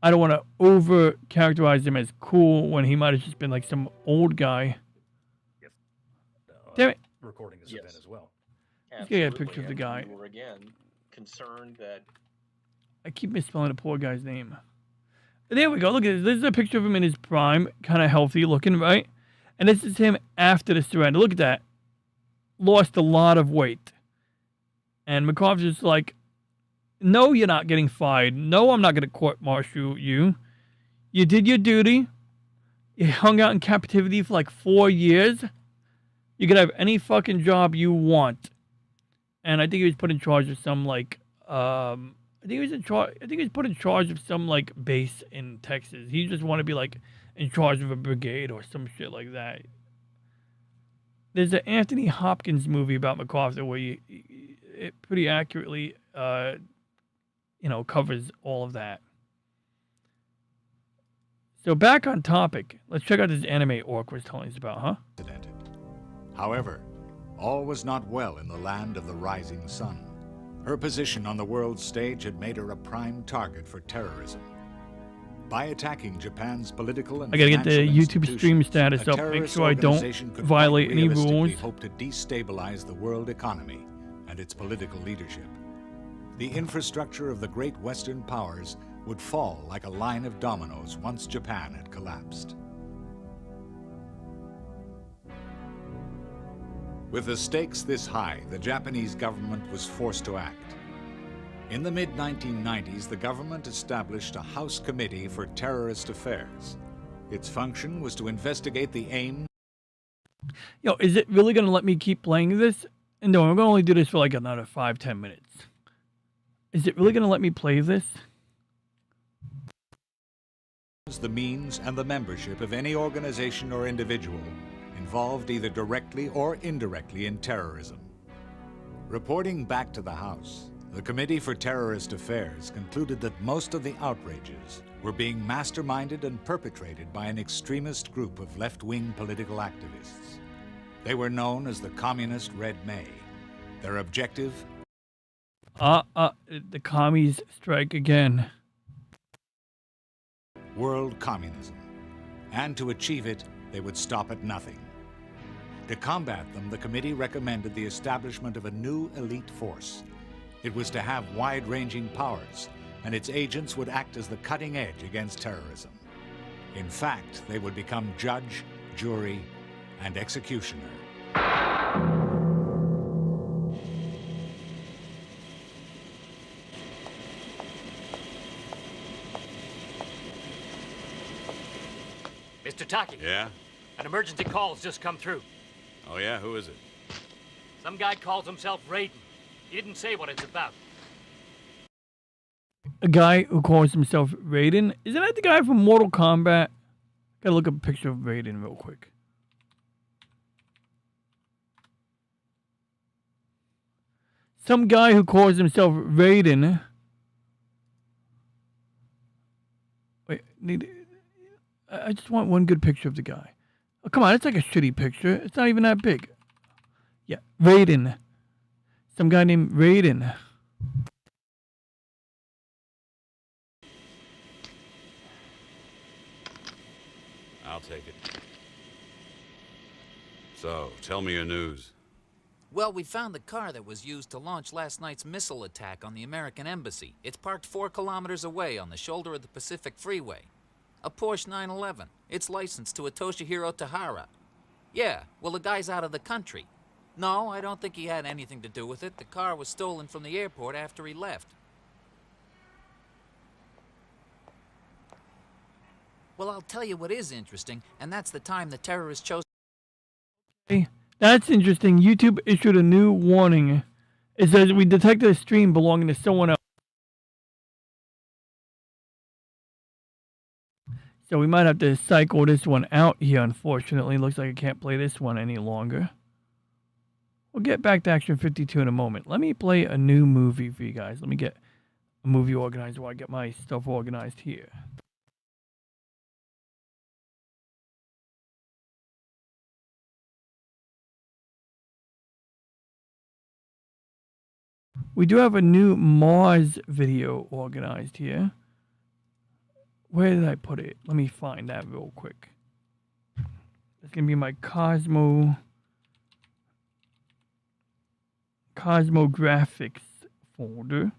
I don't want to over characterize him as cool when he might have just been like some old guy. Yes. Damn it. Recording this event as well. Let's get a picture of the guy. We were again concerned that I keep misspelling the poor guy's name. There we go. Look at this. This is a picture of him in his prime, kind of healthy looking, right? And this is him after the surrender. Look at that. Lost a lot of weight. And McCarthy's just like, no, you're not getting fired. No, I'm not going to court-martial you. You did your duty. You hung out in captivity for like 4 years. You could have any fucking job you want. And I think he was put in charge of some like, I think he was put in charge of some like base in Texas. He just wanted to be like in charge of a brigade or some shit like that. There's an Anthony Hopkins movie about MacArthur where it pretty accurately, covers all of that. So back on topic, let's check out this anime Orc was telling us about, huh? However, all was not well in the land of the rising sun. Her position on the world stage had made her a prime target for terrorism. By attacking Japan's political and I gotta get the financial YouTube stream status a up, make terrorist sure I don't organization could violate quite any realistically rules. hope to destabilize the world economy and its political leadership. The infrastructure of the great Western powers would fall like a line of dominoes once Japan had collapsed. With the stakes this high, the Japanese government was forced to act. In the mid-1990s, the government established a House Committee for Terrorist Affairs. Its function was to investigate the aim. Yo, is it really going to let me keep playing this? And no, I'm going to only do this for like another 5-10 minutes. Is it really going to let me play this? The means and the membership of any organization or individual involved either directly or indirectly in terrorism. Reporting back to the House, the Committee for Terrorist Affairs concluded that most of the outrages were being masterminded and perpetrated by an extremist group of left-wing political activists. They were known as the Communist Red May. Their objective? The commies strike again. World communism. And to achieve it, they would stop at nothing. To combat them, the committee recommended the establishment of a new elite force. It was to have wide-ranging powers, and its agents would act as the cutting edge against terrorism. In fact, they would become judge, jury, and executioner. Mr. Taki. Yeah? An emergency call's just come through. Oh, yeah? Who is it? Some guy calls himself Raiden. He didn't say what it's about. A guy who calls himself Raiden? Isn't that the guy from Mortal Kombat? Gotta look up a picture of Raiden real quick. Some guy who calls himself Raiden. Wait, I just want one good picture of the guy. Oh, come on, it's like a shitty picture. It's not even that big. Yeah, Raiden. Some guy named Raiden. I'll take it. So, tell me your news. Well, we found the car that was used to launch last night's missile attack on the American embassy. It's parked 4 kilometers away on the shoulder of the Pacific Freeway. A Porsche 911. It's licensed to a Toshihiro Tahara. Yeah, well, the guy's out of the country. No, I don't think he had anything to do with it. The car was stolen from the airport after he left. Well, I'll tell you what is interesting, and that's the time the terrorists chose. Hey, that's interesting. YouTube issued a new warning. It says we detected a stream belonging to someone else. So we might have to cycle this one out here, unfortunately. Looks like I can't play this one any longer. We'll get back to Action 52 in a moment. Let me play a new movie for you guys. Let me get a movie organized while I get my stuff organized here. We do have a new Mars video organized here. Where did I put it? Let me find that real quick. It's going to be my Cosmographics folder.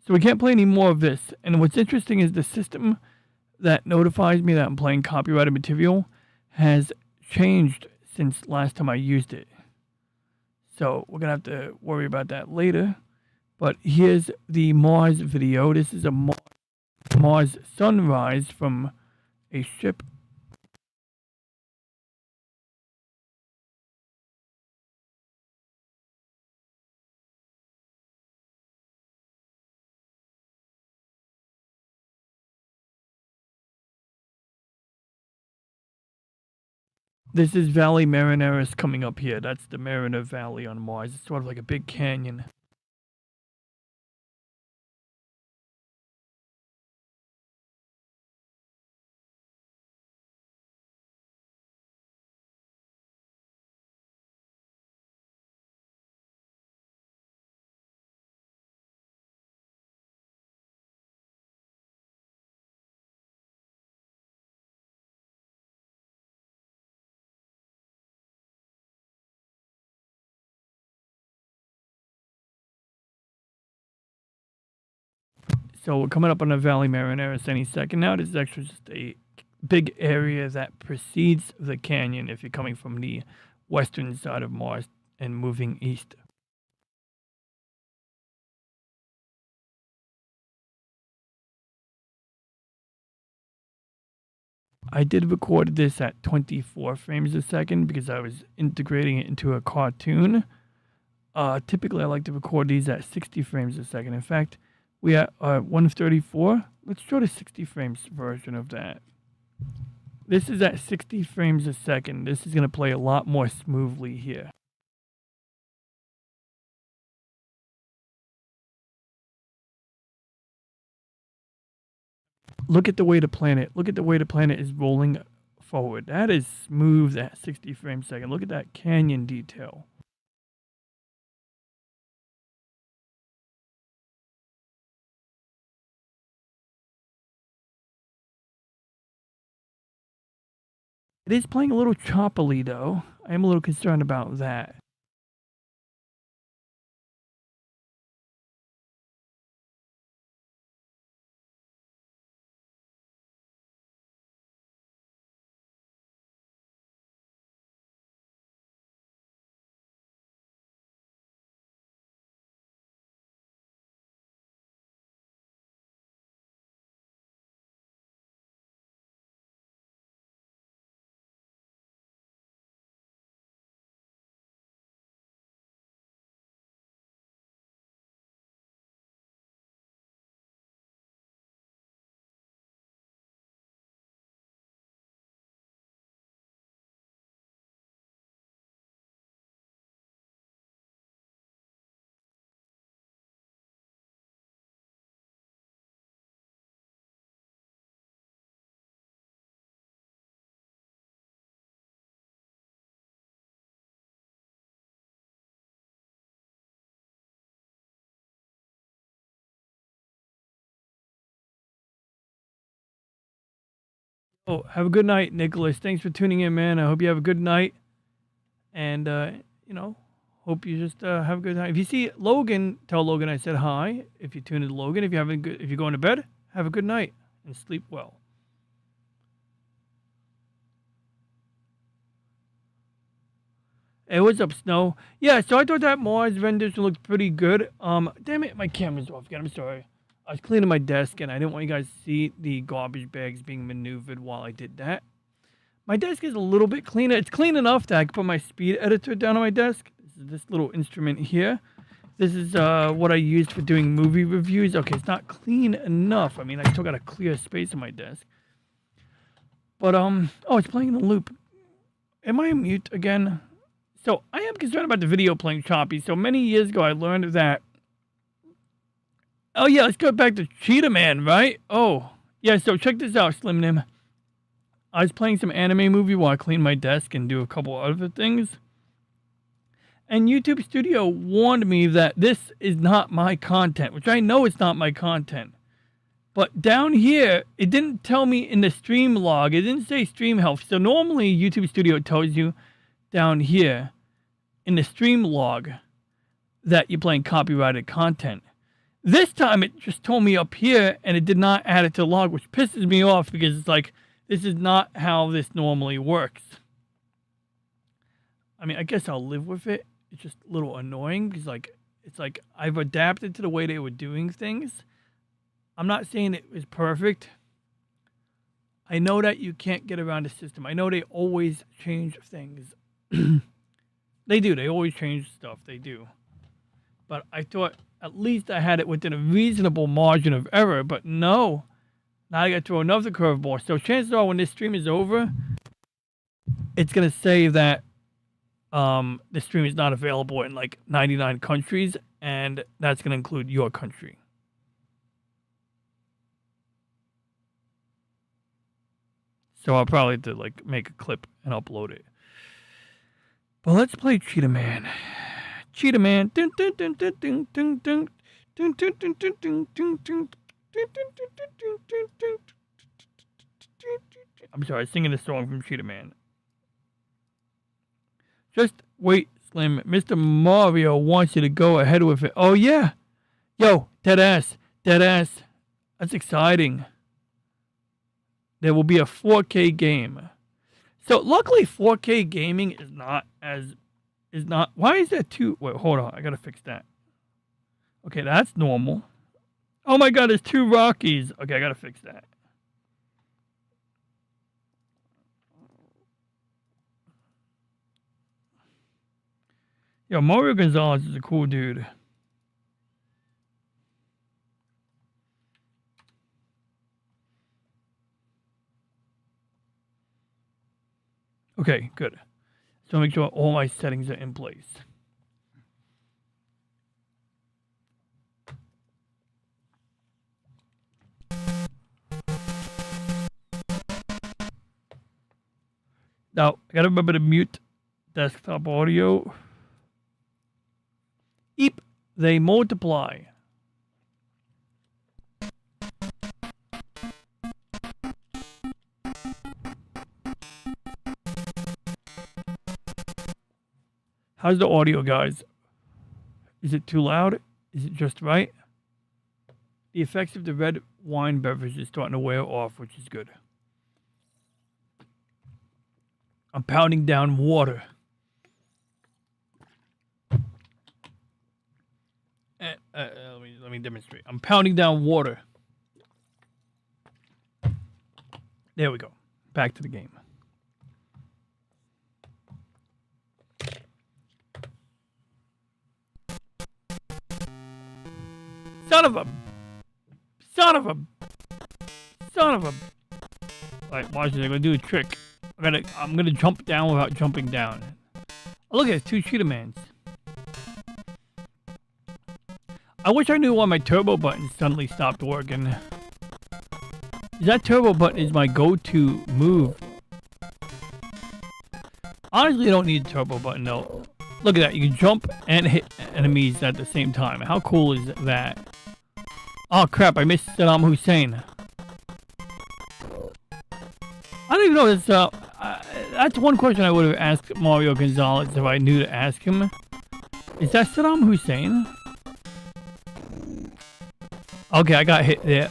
So we can't play any more of this. And what's interesting is the system that notifies me that I'm playing copyrighted material has changed since last time I used it. So we're going to have to worry about that later. But here's the Mars video. This is a Mars sunrise from a ship. This is Valley Marineris coming up here. That's the Mariner Valley on Mars. It's sort of like a big canyon. So we're coming up on the Valley Marineris any second now. This is actually just a big area that precedes the canyon if you're coming from the western side of Mars and moving east. I did record this at 24 frames a second because I was integrating it into a cartoon. Typically, I like to record these at 60 frames a second. In fact, we are 134. Let's show the 60 frames version of that. This is at 60 frames a second. This is going to play a lot more smoothly here. Look at the way the planet. Look at the way the planet is rolling forward. That is smooth at 60 frames a second. Look at that canyon detail. It is playing a little choppily, though. I am a little concerned about that. Oh, have a good night, Nicholas. Thanks for tuning in, man. I hope you have a good night. And, you know, hope you just have a good night. If you see Logan, tell Logan I said hi. If you tune in to Logan, if you're going to bed, have a good night and sleep well. Hey, what's up, Snow? Yeah, so I thought that Mars rendition looked pretty good. Damn it, my camera's off again. I'm sorry. I was cleaning my desk and I didn't want you guys to see the garbage bags being maneuvered while I did that. My desk is a little bit cleaner. It's clean enough that I can put my speed editor down on my desk. This is this little instrument here. This is what I used for doing movie reviews. Okay, it's not clean enough. I mean, I still got a clear space on my desk. But, oh, it's playing in a loop. Am I on mute again? So, I am concerned about the video playing choppy. So, many years ago, I learned that... Oh, yeah, let's go back to Cheetah Man, right? Oh, yeah, so check this out, Slim Nim. I was playing some anime movie while I clean my desk and do a couple other things. And YouTube Studio warned me that this is not my content, which I know it's not my content. But down here, it didn't tell me in the stream log. It didn't say stream health. So normally YouTube Studio tells you down here in the stream log that you're playing copyrighted content. This time it just told me up here and it did not add it to the log, which pisses me off because it's like, this is not how this normally works. I mean, I guess I'll live with it. It's just a little annoying because it's like I've adapted to the way they were doing things. I'm not saying it was perfect. I know that you can't get around the system. I know they always change things. They do. They always change stuff. They do. But I thought at least I had it within a reasonable margin of error. But no. Now I got to throw another curveball. So chances are when this stream is over, it's going to say that the stream is not available in like 99 countries. And that's going to include your country. So I'll probably have to like make a clip and upload it. But let's play Cheetah Man. Cheetah Man. I'm sorry, I was singing a song from Cheetah Man. Just wait, Slim. Mr. Mario wants you to go ahead with it. Oh, yeah. Yo, dead ass. Dead ass. That's exciting. There will be a 4K game. So luckily 4K gaming is not. Why is that two? Wait, hold on. I gotta fix that. Okay, that's normal. Oh my god, there's two Rockies. Okay, I gotta fix that. Yo, Mario Gonzalez is a cool dude. Okay, good. So make sure all my settings are in place. Now, I gotta remember to mute desktop audio. Eep, they multiply. How's the audio, guys? Is it too loud? Is it just right? The effects of the red wine beverage is starting to wear off, which is good. I'm pounding down water. Let me demonstrate. I'm pounding down water. There we go. Back to the game. Son of a. Alright, watch this. I'm gonna do a trick. I'm gonna jump down without jumping down. Oh, look at it, two Cheetah Mans. I wish I knew why my turbo button suddenly stopped working. That turbo button is my go-to move. Honestly, I don't need a turbo button though. Look at that, you can jump and hit enemies at the same time. How cool is that? Oh crap, I missed Saddam Hussein. even know this. That's one question I would have asked Mario Gonzalez if I knew to ask him. Is that Saddam Hussein? Okay, I got hit there.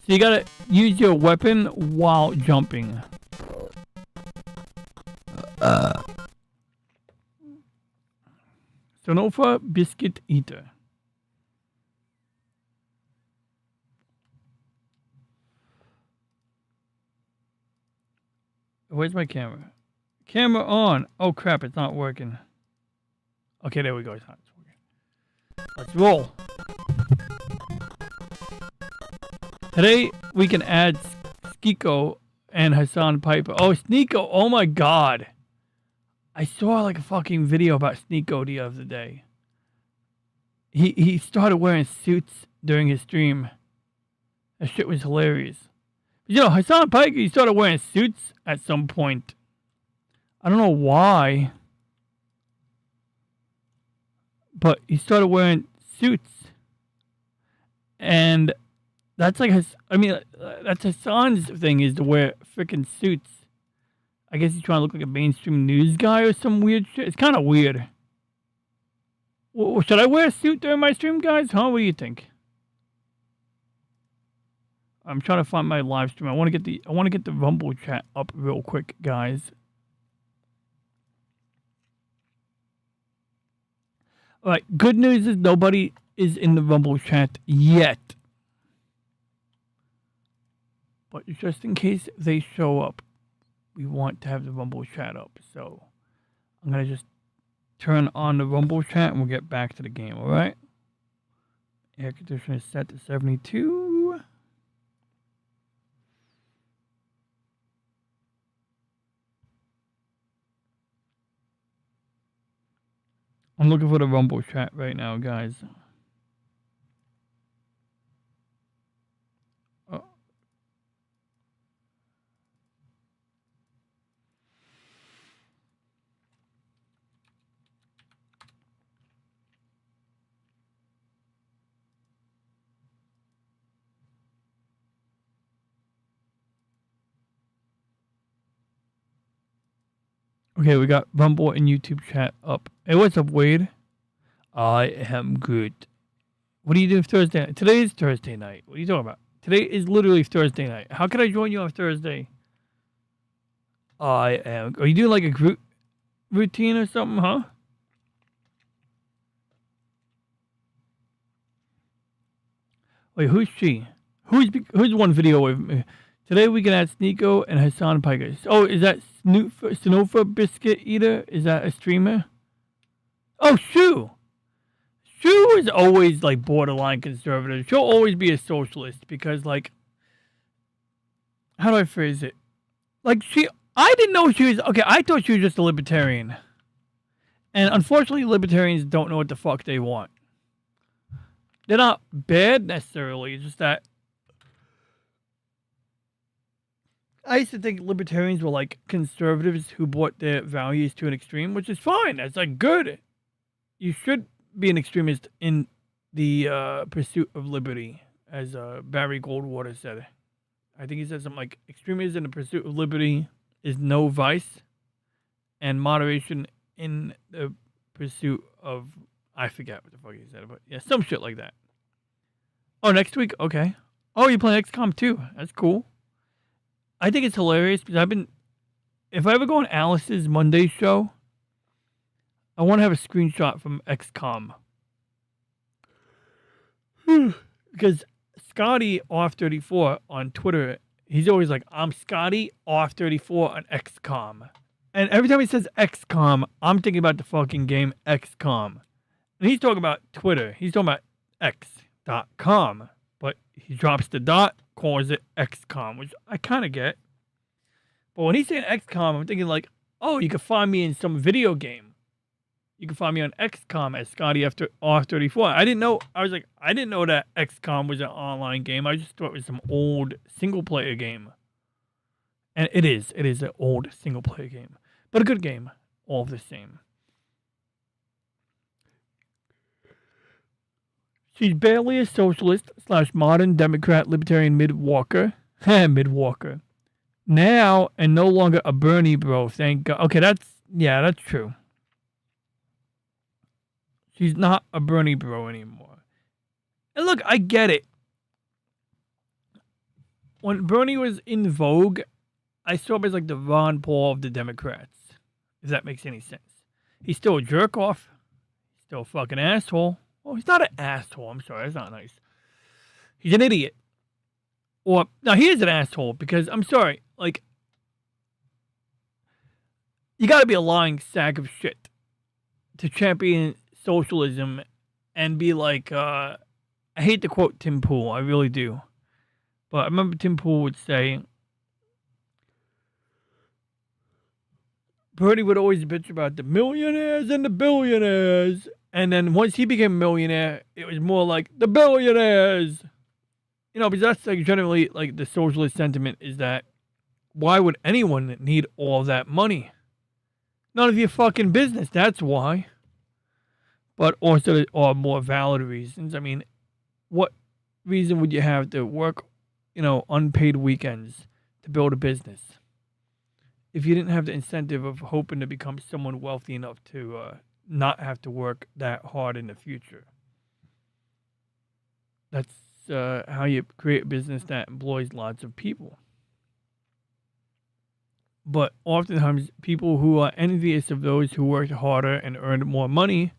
So you gotta use your weapon while jumping. Sonofa Biscuit Eater. Where's my camera? Camera on. Oh crap, it's not working. Okay, there we go. It's not working. Let's roll. Today we can add Sneeko and Hassan Piper. Oh, Sneeko! Oh my god! I saw like a fucking video about Sneeko the other day. He started wearing suits during his stream. That shit was hilarious. You know, Hassan Piker, he started wearing suits at some point. I don't know why. But he started wearing suits. And that's like that's Hassan's thing, is to wear freaking suits. I guess he's trying to look like a mainstream news guy or some weird shit. It's kind of weird. Well, should I wear a suit during my stream, guys? Huh? What do you think? I'm trying to find my live stream. I want to get the Rumble chat up real quick, guys. All right. Good news is nobody is in the Rumble chat yet. But just in case they show up, we want to have the Rumble chat up. So I'm gonna just turn on the Rumble chat and we'll get back to the game. All right. Air conditioner is set to 72. I'm looking for the Rumble chat right now, guys. Oh. Okay, we got Rumble and YouTube chat up. Hey, what's up, Wade? I am good. What are you doing Thursday night? Today is Thursday night. What are you talking about? Today is literally Thursday night. How can I join you on Thursday? I am. Are you doing like a group routine or something, huh? Wait, who's she? Who's one video with me? Today we can add Sneeko and Hassan Piker. Oh, is that Sonofa Biscuit Eater? Is that a streamer? Oh, Shu! Shu is always like borderline conservative. She'll always be a socialist because, like, how do I phrase it? Like, I didn't know she was, okay, I thought she was just a libertarian. And unfortunately, libertarians don't know what the fuck they want. They're not bad necessarily, it's just that I used to think libertarians were like conservatives who brought their values to an extreme, which is fine. That's like good. You should be an extremist in the pursuit of liberty, as Barry Goldwater said. I think he said something like, extremism in the pursuit of liberty is no vice, and moderation in the pursuit of, I forget what the fuck he said, but yeah, some shit like that. Oh, next week? Okay. Oh, you play XCOM 2. That's cool. I think it's hilarious because if I ever go on Alice's Monday show, I want to have a screenshot from XCOM. Because Scotty off 34 on Twitter, he's always like, I'm Scotty off 34 on XCOM. And every time he says XCOM, I'm thinking about the fucking game XCOM. And he's talking about Twitter. He's talking about X.com. But he drops the dot, calls it XCOM, which I kind of get. But when he's saying XCOM, I'm thinking like, oh, you can find me in some video game. You can find me on XCOM as Scotty after R34. I didn't know that XCOM was an online game. I just thought it was some old single player game. And it is an old single player game. But a good game, all the same. She's barely a socialist / modern Democrat libertarian mid-walker. Mid-walker. Now and no longer a Bernie bro, thank God. Okay, that's true. She's not a Bernie bro anymore. And look, I get it. When Bernie was in vogue, I saw him as like the Ron Paul of the Democrats, if that makes any sense. He's still a jerk off. He's still a fucking asshole. Well, he's not an asshole. I'm sorry, that's not nice. He's an idiot. Or, now he is an asshole because, I'm sorry, like, you gotta be a lying sack of shit to champion socialism and be like, I hate to quote Tim Pool, I really do. But I remember Tim Pool would say, Bernie would always bitch about the millionaires and the billionaires. And then once he became a millionaire, it was more like the billionaires. You know, because that's like generally like the socialist sentiment is that why would anyone need all that money? None of your fucking business, that's why. But also there are more valid reasons. I mean, what reason would you have to work, unpaid weekends to build a business if you didn't have the incentive of hoping to become someone wealthy enough to not have to work that hard in the future? That's how you create a business that employs lots of people. But oftentimes, people who are envious of those who worked harder and earned more money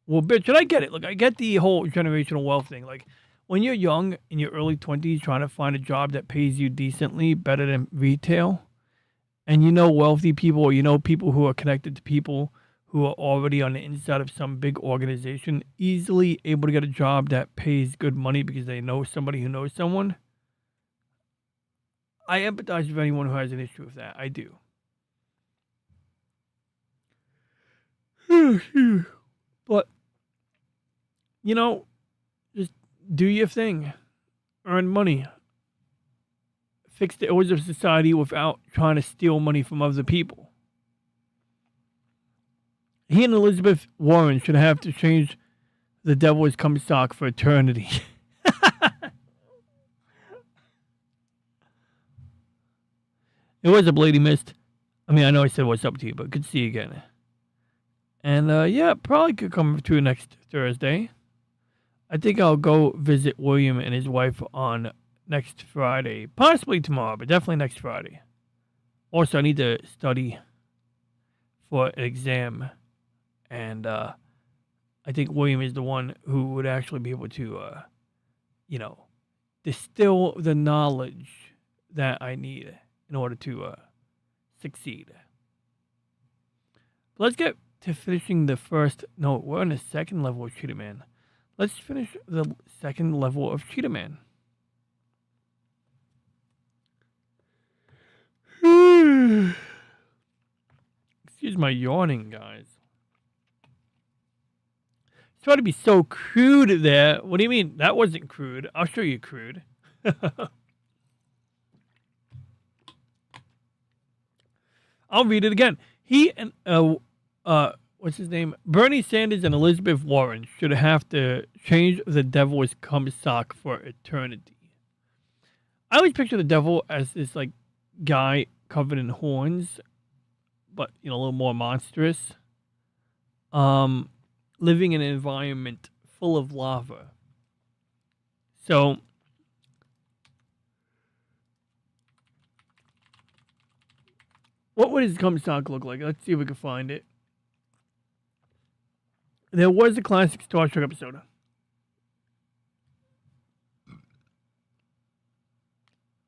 will bitch. And I get it. Look, I get the whole generational wealth thing. Like, when you're young, in your early 20s, trying to find a job that pays you decently, better than retail, and wealthy people, or people who are connected to people who are already on the inside of some big organization, easily able to get a job that pays good money because they know somebody who knows someone. I empathize with anyone who has an issue with that. I do. But, just do your thing. Earn money. Fix the ills of society without trying to steal money from other people. He and Elizabeth Warren should have to change the devil's cum sock for eternity. It was a Blady missed. I mean, I know I said what's up to you, but good to see you again. And yeah, probably could come to next Thursday. I think I'll go visit William and his wife on next Friday. Possibly tomorrow, but definitely next Friday. Also, I need to study for an exam. And I think William is the one who would actually be able to, distill the knowledge that I need in order to succeed. Let's get to finishing the first. No, we're on the second level of Cheetah Man. Let's finish the second level of Cheetah Man. Excuse my yawning, guys. Try to be so crude there. What do you mean? That wasn't crude. I'll show you crude. I'll read it again. He and what's his name? Bernie Sanders and Elizabeth Warren should have to change the devil's cum sock for eternity. I always picture the devil as this like guy covered in horns, but a little more monstrous. Living in an environment full of lava. So what would his cum sock look like? Let's see if we can find it. There was a classic Star Trek episode.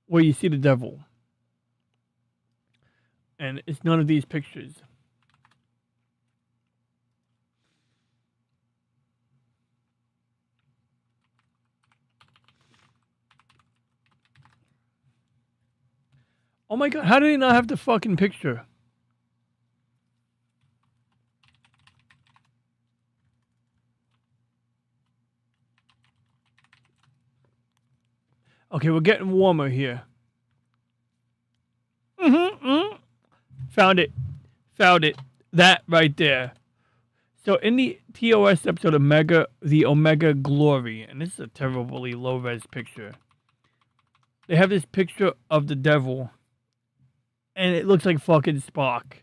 Where you see the devil. And it's none of these pictures. Oh my god, how did he not have the fucking picture? Okay, we're getting warmer here. Found it. That right there. So in the TOS episode the Omega Glory, and this is a terribly low-res picture. They have this picture of the devil, and it looks like fucking Spock.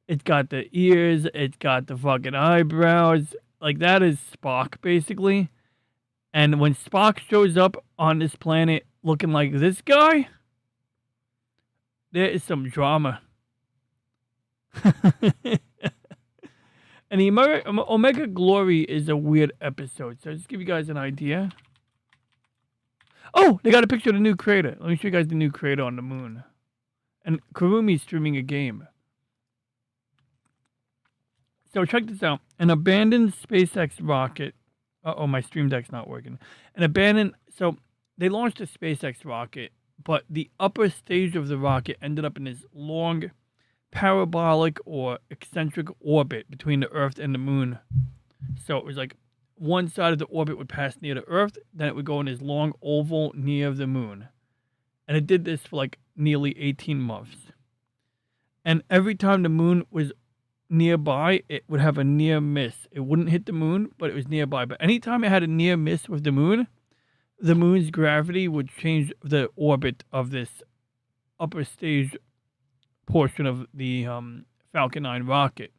It's got the ears, it's got the fucking eyebrows. Like, that is Spock, basically. And when Spock shows up on this planet looking like this guy, there is some drama. And the Omega Glory is a weird episode. So just give you guys an idea. Oh, they got a picture of the new crater. Let me show you guys the new crater on the moon. And Kurumi's streaming a game. So check this out. An abandoned SpaceX rocket. Uh-oh, my stream deck's not working. So they launched a SpaceX rocket, but the upper stage of the rocket ended up in this long parabolic or eccentric orbit between the Earth and the moon. So it was like one side of the orbit would pass near the Earth, then it would go in this long oval near the moon. And it did this for like nearly 18 months. And every time the moon was nearby, it would have a near miss. It wouldn't hit the moon, but it was nearby. But anytime it had a near miss with the moon's gravity would change the orbit of this upper stage portion of the Falcon 9 rocket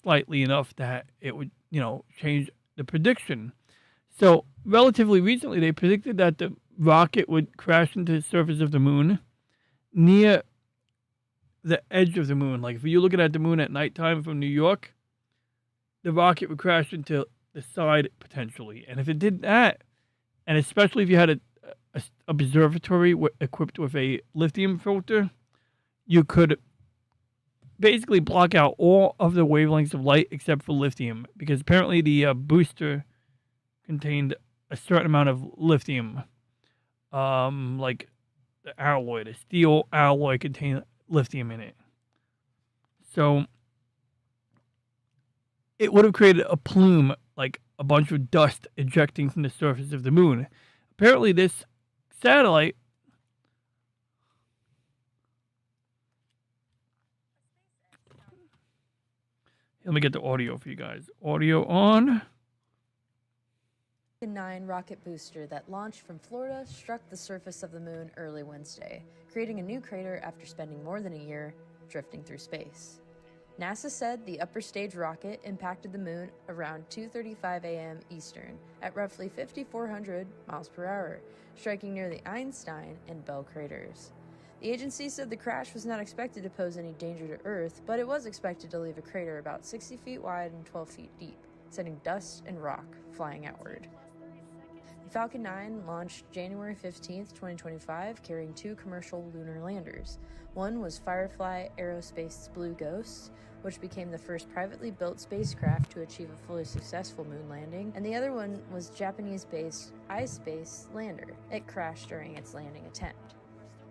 slightly enough that it would, change the prediction. So relatively recently, they predicted that the rocket would crash into the surface of the moon near the edge of the moon. Like if you're looking at the moon at nighttime from New York, the rocket would crash into the side potentially. And if it did that, and especially if you had a observatory equipped with a lithium filter, you could basically block out all of the wavelengths of light except for lithium, because apparently the booster contained a certain amount of lithium. Like the alloy, the steel alloy contained lithium in it. So it would have created a plume, like a bunch of dust ejecting from the surface of the moon. Apparently this satellite let me get the audio for you guys. Audio on. 9 rocket booster that launched from Florida struck the surface of the moon early Wednesday, creating a new crater after spending more than a year drifting through space. NASA said the upper stage rocket impacted the moon around 2:35 a.m. Eastern at roughly 5,400 miles per hour, striking near the Einstein and Bell craters. The agency said the crash was not expected to pose any danger to Earth, but it was expected to leave a crater about 60 feet wide and 12 feet deep, sending dust and rock flying outward. The Falcon 9 launched January 15, 2025, carrying 2 commercial lunar landers. One was Firefly Aerospace's Blue Ghost, which became the first privately built spacecraft to achieve a fully successful moon landing, and the other one was Japanese-based iSpace Lander. It crashed during its landing attempt.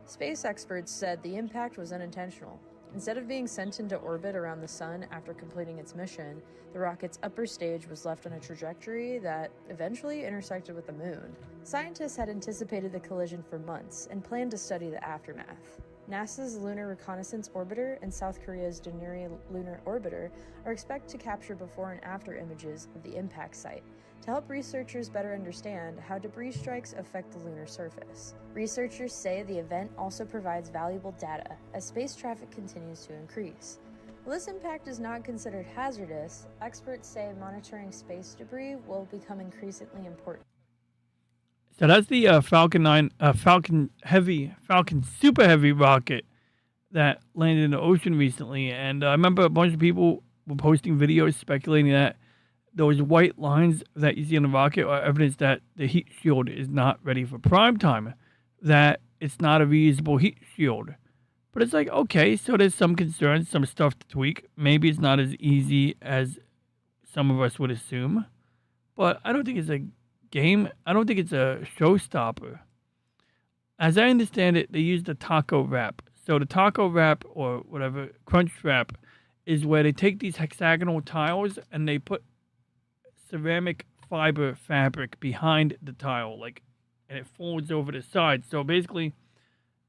Space experts said the impact was unintentional. Instead of being sent into orbit around the sun after completing its mission, the rocket's upper stage was left on a trajectory that eventually intersected with the moon. Scientists had anticipated the collision for months and planned to study the aftermath. NASA's Lunar Reconnaissance Orbiter and South Korea's Danuri Lunar Orbiter are expected to capture before and after images of the impact site to help researchers better understand how debris strikes affect the lunar surface. Researchers say the event also provides valuable data as space traffic continues to increase. While this impact is not considered hazardous, experts say monitoring space debris will become increasingly important. So that's the Falcon 9, Falcon Super Heavy rocket that landed in the ocean recently. And I remember a bunch of people were posting videos speculating that those white lines that you see on the rocket are evidence that the heat shield is not ready for prime time, that it's not a reusable heat shield. But it's like, okay, so there's some concerns, some stuff to tweak. Maybe it's not as easy as some of us would assume. But I don't think it's a game. I don't think it's a showstopper. As I understand it, they use the taco wrap. So the taco wrap, or whatever, crunch wrap, is where they take these hexagonal tiles and they put ceramic fiber fabric behind the tile, and it folds over the side. So basically,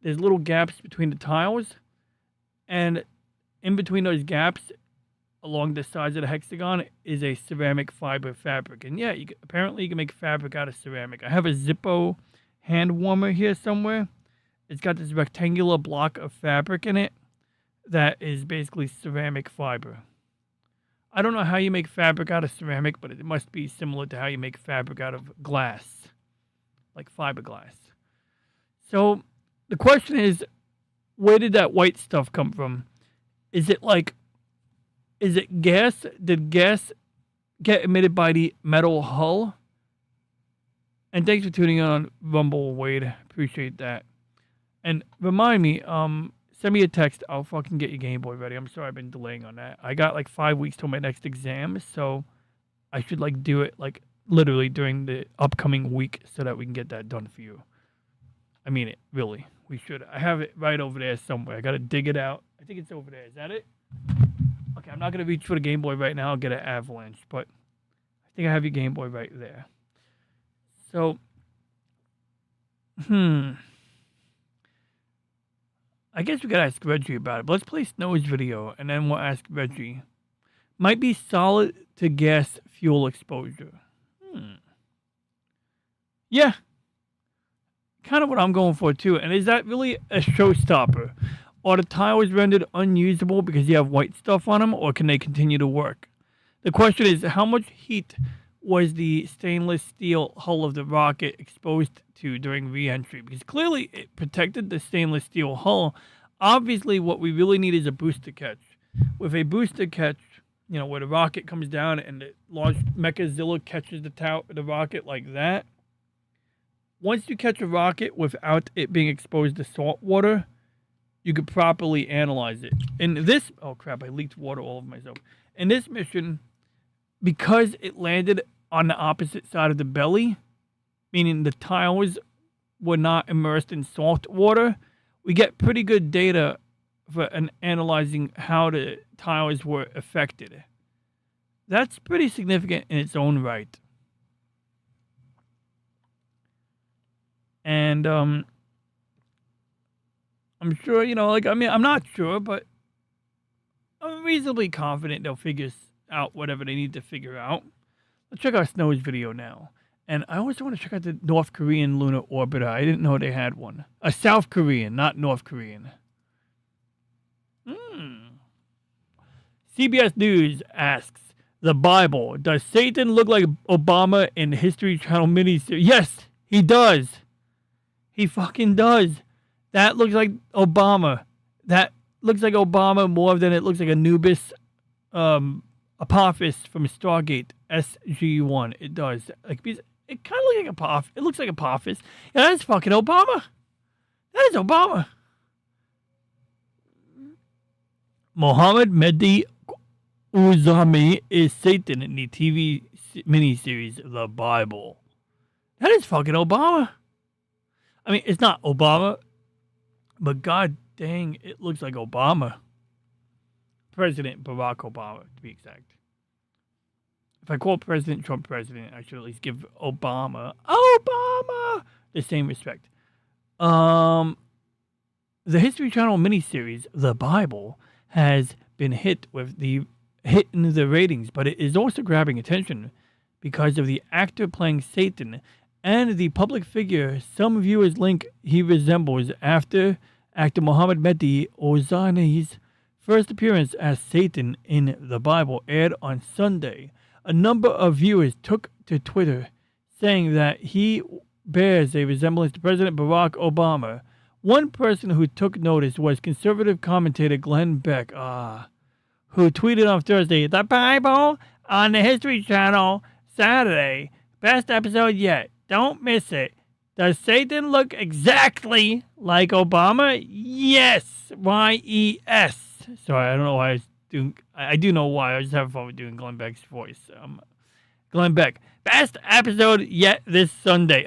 there's little gaps between the tiles, and in between those gaps, along the sides of the hexagon is a ceramic fiber fabric. And yeah, apparently you can make fabric out of ceramic. I have a Zippo hand warmer here somewhere. It's got this rectangular block of fabric in it that is basically ceramic fiber. I don't know how you make fabric out of ceramic, but it must be similar to how you make fabric out of glass, like fiberglass. So the question is, where did that white stuff come from? Is it gas? Did gas get emitted by the metal hull? And thanks for tuning in on Rumble, Wade. Appreciate that. And remind me, send me a text. I'll fucking get your Game Boy ready. I'm sorry I've been delaying on that. I got like 5 weeks till my next exam, so I should like do it like literally during the upcoming week so that we can get that done for you. I mean it, really. We should. I have it right over there somewhere. I gotta dig it out. I think it's over there. Is that it? Okay, I'm not gonna reach for the Game Boy right now. I'll get an avalanche, but I think I have your Game Boy right there. So, I guess we gotta ask Reggie about it. But let's play Snow's video, and then we'll ask Reggie. Might be solid to gas fuel exposure. Yeah. Kind of what I'm going for, too. And is that really a showstopper? Are the tires rendered unusable because you have white stuff on them, or can they continue to work? The question is, how much heat was the stainless steel hull of the rocket exposed to during re-entry? Because clearly it protected the stainless steel hull. Obviously, what we really need is a booster catch. With a booster catch, you know, where the rocket comes down and the large Mechazilla catches the rocket like that. Once you catch a rocket without it being exposed to salt water, you could properly analyze it. In this, oh crap, I leaked water all over myself. In this mission, because it landed on the opposite side of the belly, meaning the tires were not immersed in salt water, we get pretty good data for analyzing how the tires were affected. That's pretty significant in its own right. And I'm sure, you know, like, I mean, I'm not sure, but I'm reasonably confident they'll figure out whatever they need to figure out. Let's check out Snow's video now. And I also want to check out the North Korean lunar orbiter. I didn't know they had one. A South Korean, not North Korean. CBS News asks, the Bible, does Satan look like Obama in History Channel miniseries? Yes, he does. He fucking does. That looks like Obama. That looks like Obama more than it looks like Anubis Apophis from Stargate SG-1. It does. Like, it kind of looks like Apophis. It looks like Apophis. Yeah, that's fucking Obama. That is Obama. Mohammed Mehdi Uzami is Satan in the TV miniseries The Bible. That is fucking Obama. I mean, it's not Obama, but god dang, it looks like Obama. President Barack Obama, to be exact. If I call President Trump president, I should at least give Obama the same respect. The History Channel miniseries, The Bible, has been hitting the ratings, but it is also grabbing attention because of the actor playing Satan and the public figure some viewers link he resembles after actor Mohammed Mehdi Ozani's first appearance as Satan in the Bible aired on Sunday. A number of viewers took to Twitter saying that he bears a resemblance to President Barack Obama. One person who took notice was conservative commentator Glenn Beck, who tweeted on Thursday, "The Bible on the History Channel, Saturday. Best episode yet. Don't miss it. Does Satan look exactly like Obama? Yes. Y-E-S. Sorry, I don't know why I was doing... I do know why. I was just having fun with doing Glenn Beck's voice. Glenn Beck. Best episode yet this Sunday.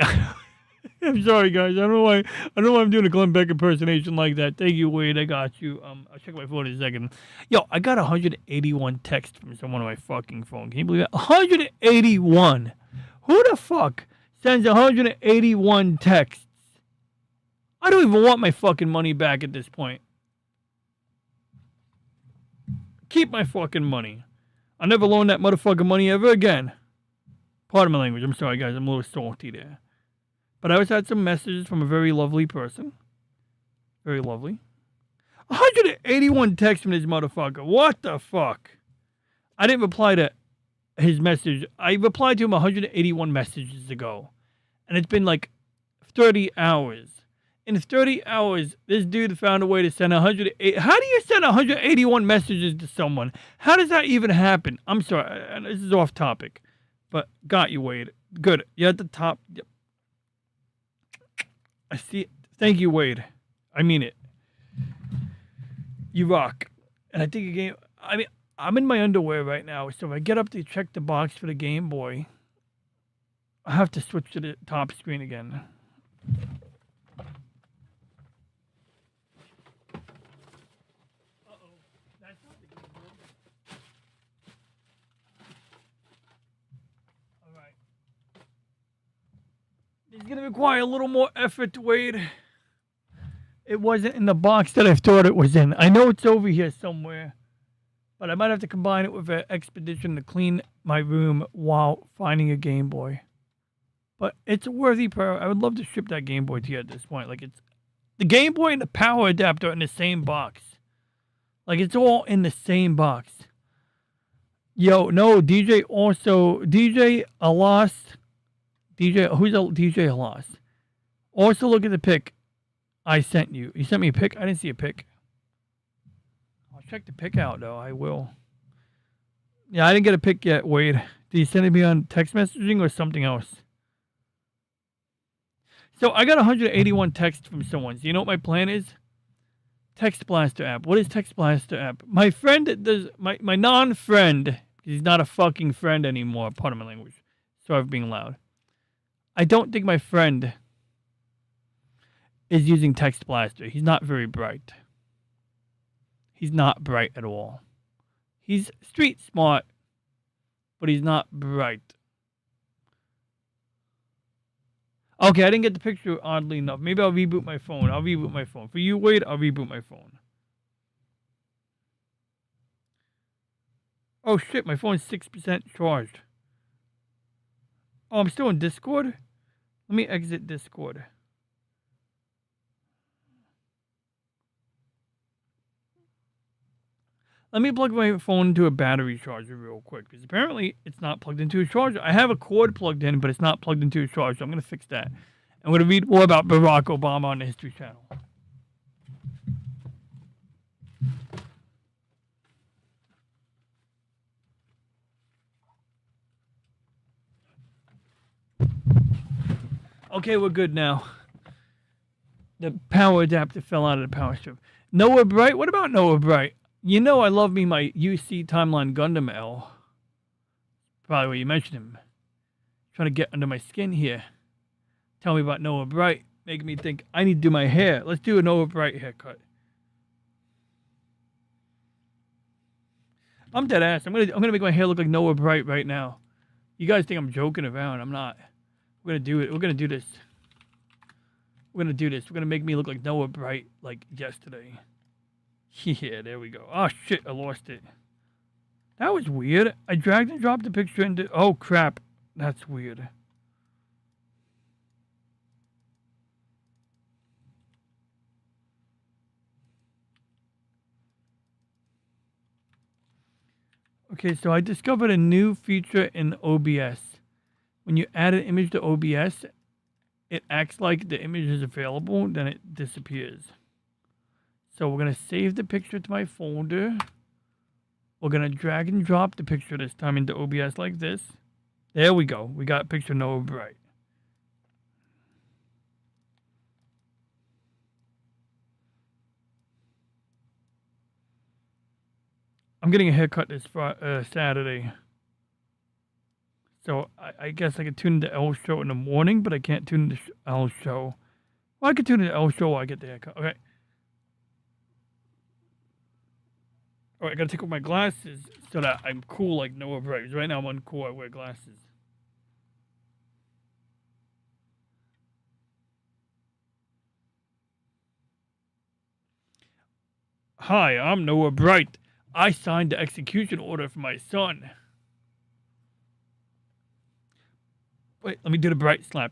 I'm sorry, guys. I don't know why I'm doing a Glenn Beck impersonation like that. Thank you, Wade. I got you. I'll check my phone in a second. Yo, I got 181 texts from someone on my fucking phone. Can you believe that? 181. Who the fuck sends 181 texts? I don't even want my fucking money back at this point. Keep my fucking money. I'll never loan that motherfucker money ever again. Pardon my language. I'm sorry, guys. I'm a little salty there. But I always had some messages from a very lovely person. Very lovely. 181 texts from this motherfucker. What the fuck? I didn't reply to his message. I replied to him 181 messages ago. And it's been like 30 hours. In 30 hours, this dude found a way to send 108. How do you send 181 messages to someone? How does that even happen? I'm sorry. This is off topic. But got you, Wade. Good. You're at the top. Yep. I see it. Thank you, Wade. I mean it. You rock. And I think a game. I mean, I'm in my underwear right now. So if I get up to check the box for the Game Boy, I have to switch to the top screen again. It's going to require a little more effort, Wade. It wasn't in the box that I thought it was in. I know it's over here somewhere, but I might have to combine it with an expedition to clean my room while finding a Game Boy. But it's a worthy priority. I would love to ship that Game Boy to you at this point. Like, it's the Game Boy and the power adapter in the same box. Like, it's all in the same box. Yo, no, DJ Alas. Who's a DJ Halas? Also look at the pic I sent you. You sent me a pic? I didn't see a pic. I'll check the pic out, though. I will. Yeah, I didn't get a pic yet, Wade. Did you send it me on text messaging or something else? So I got 181 texts from someone. So you know what my plan is? Text Blaster app. What is Text Blaster app? My friend does, my non-friend, he's not a fucking friend anymore, pardon my language. Sorry for being loud. I don't think my friend is using Text Blaster. He's not very bright. He's not bright at all. He's street smart, but he's not bright. Okay, I didn't get the picture oddly enough. Maybe I'll reboot my phone. For you, Wade, I'll reboot my phone. Oh shit, my phone's 6% charged. Oh, I'm still in Discord? Let me exit Discord. Let me plug my phone into a battery charger real quick, because apparently it's not plugged into a charger. I have a cord plugged in, but it's not plugged into a charger. I'm going to fix that. I'm going to read more about Barack Obama on the History Channel. Okay, we're good now. The power adapter fell out of the power strip. Noah Bright? What about Noah Bright? You know I love me my UC Timeline Gundam L. Probably where you mentioned him. Trying to get under my skin here. Tell me about Noah Bright. Making me think I need to do my hair. Let's do a Noah Bright haircut. I'm dead ass. I'm gonna make my hair look like Noah Bright right now. You guys think I'm joking around. I'm not. We're gonna do it. We're gonna do this. We're gonna do this. We're gonna make me look like Noah Bright like yesterday. Yeah, there we go. Oh shit, I lost it. That was weird. I dragged and dropped the picture into... Oh crap. That's weird. Okay, so I discovered a new feature in OBS. When you add an image to OBS, it acts like the image is available, then it disappears. So we're going to save the picture to my folder. We're going to drag and drop the picture this time into OBS like this. There we go. We got picture Noah Bright. I'm getting a haircut this Saturday. So I guess I could tune into L Show in the morning, but I can't tune into L Show. Well, I could tune into L Show while I get the haircut. Okay. Alright, I gotta take off my glasses so that I'm cool like Noah Bright. Because right now I'm uncool, I wear glasses. Hi, I'm Noah Bright. I signed the execution order for my son. Wait, let me do the bright slap.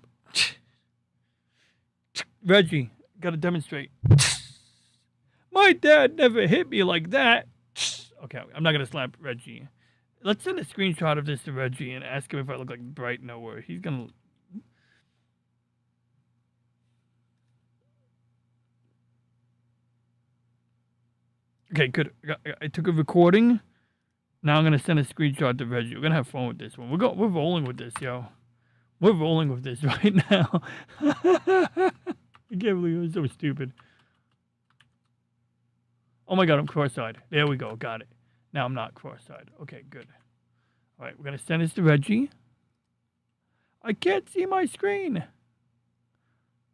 Reggie, gotta demonstrate. My dad never hit me like that. Okay, I'm not gonna slap Reggie. Let's send a screenshot of this to Reggie and ask him if I look like Bright Noah. He's gonna... Okay, good. I took a recording. Now I'm gonna send a screenshot to Reggie. We're gonna have fun with this one. We're rolling with this, yo. We're rolling with this right now. I can't believe it was so stupid. Oh my god, I'm cross-eyed. There we go, got it. Now I'm not cross-eyed. Okay, good. All right, we're gonna send this to Reggie. I can't see my screen.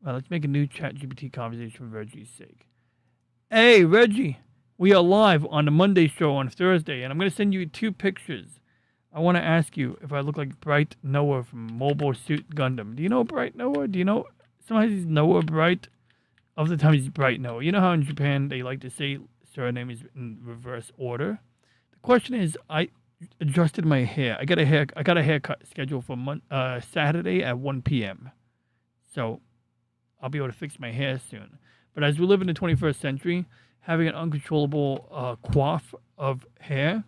Well, let's make a new ChatGPT conversation for Reggie's sake. Hey, Reggie. We are live on the Monday show on Thursday, and I'm going to send you 2 pictures. I want to ask you if I look like Bright Noah from Mobile Suit Gundam. Do you know Bright Noah? Do you know? Sometimes he's Noah Bright. Other times he's Bright Noah. You know how in Japan they like to say surname is in reverse order? The question is, I adjusted my hair. I got a haircut scheduled for Saturday at 1 p.m. So I'll be able to fix my hair soon. But as we live in the 21st century, having an uncontrollable coif of hair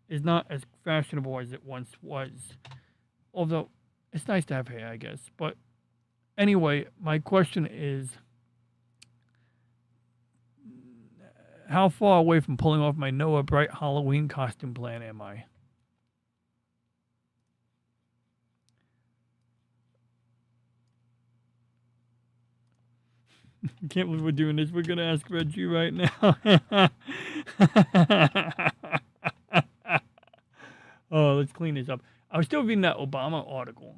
is not as fashionable as it once was. Although, it's nice to have hair, I guess. But anyway, my question is, how far away from pulling off my Noah Bright Halloween costume plan am I? I can't believe we're doing this. We're going to ask Reggie right now. Oh, let's clean this up. I was still reading that Obama article.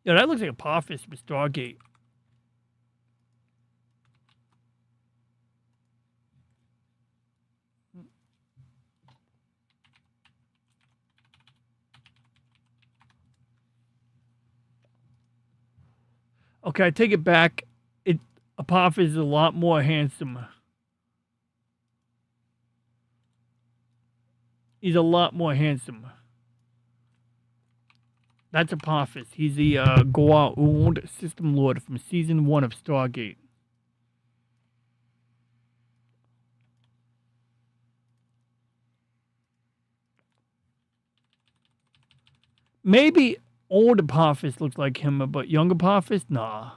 Yeah, that looks like Apophis with Stargate. Okay, I take it back. Apophis is a lot more handsome. He's a lot more handsome. That's Apophis. He's the Goa'uld system lord from season 1 of Stargate. Maybe old Apophis looks like him, but young Apophis, nah.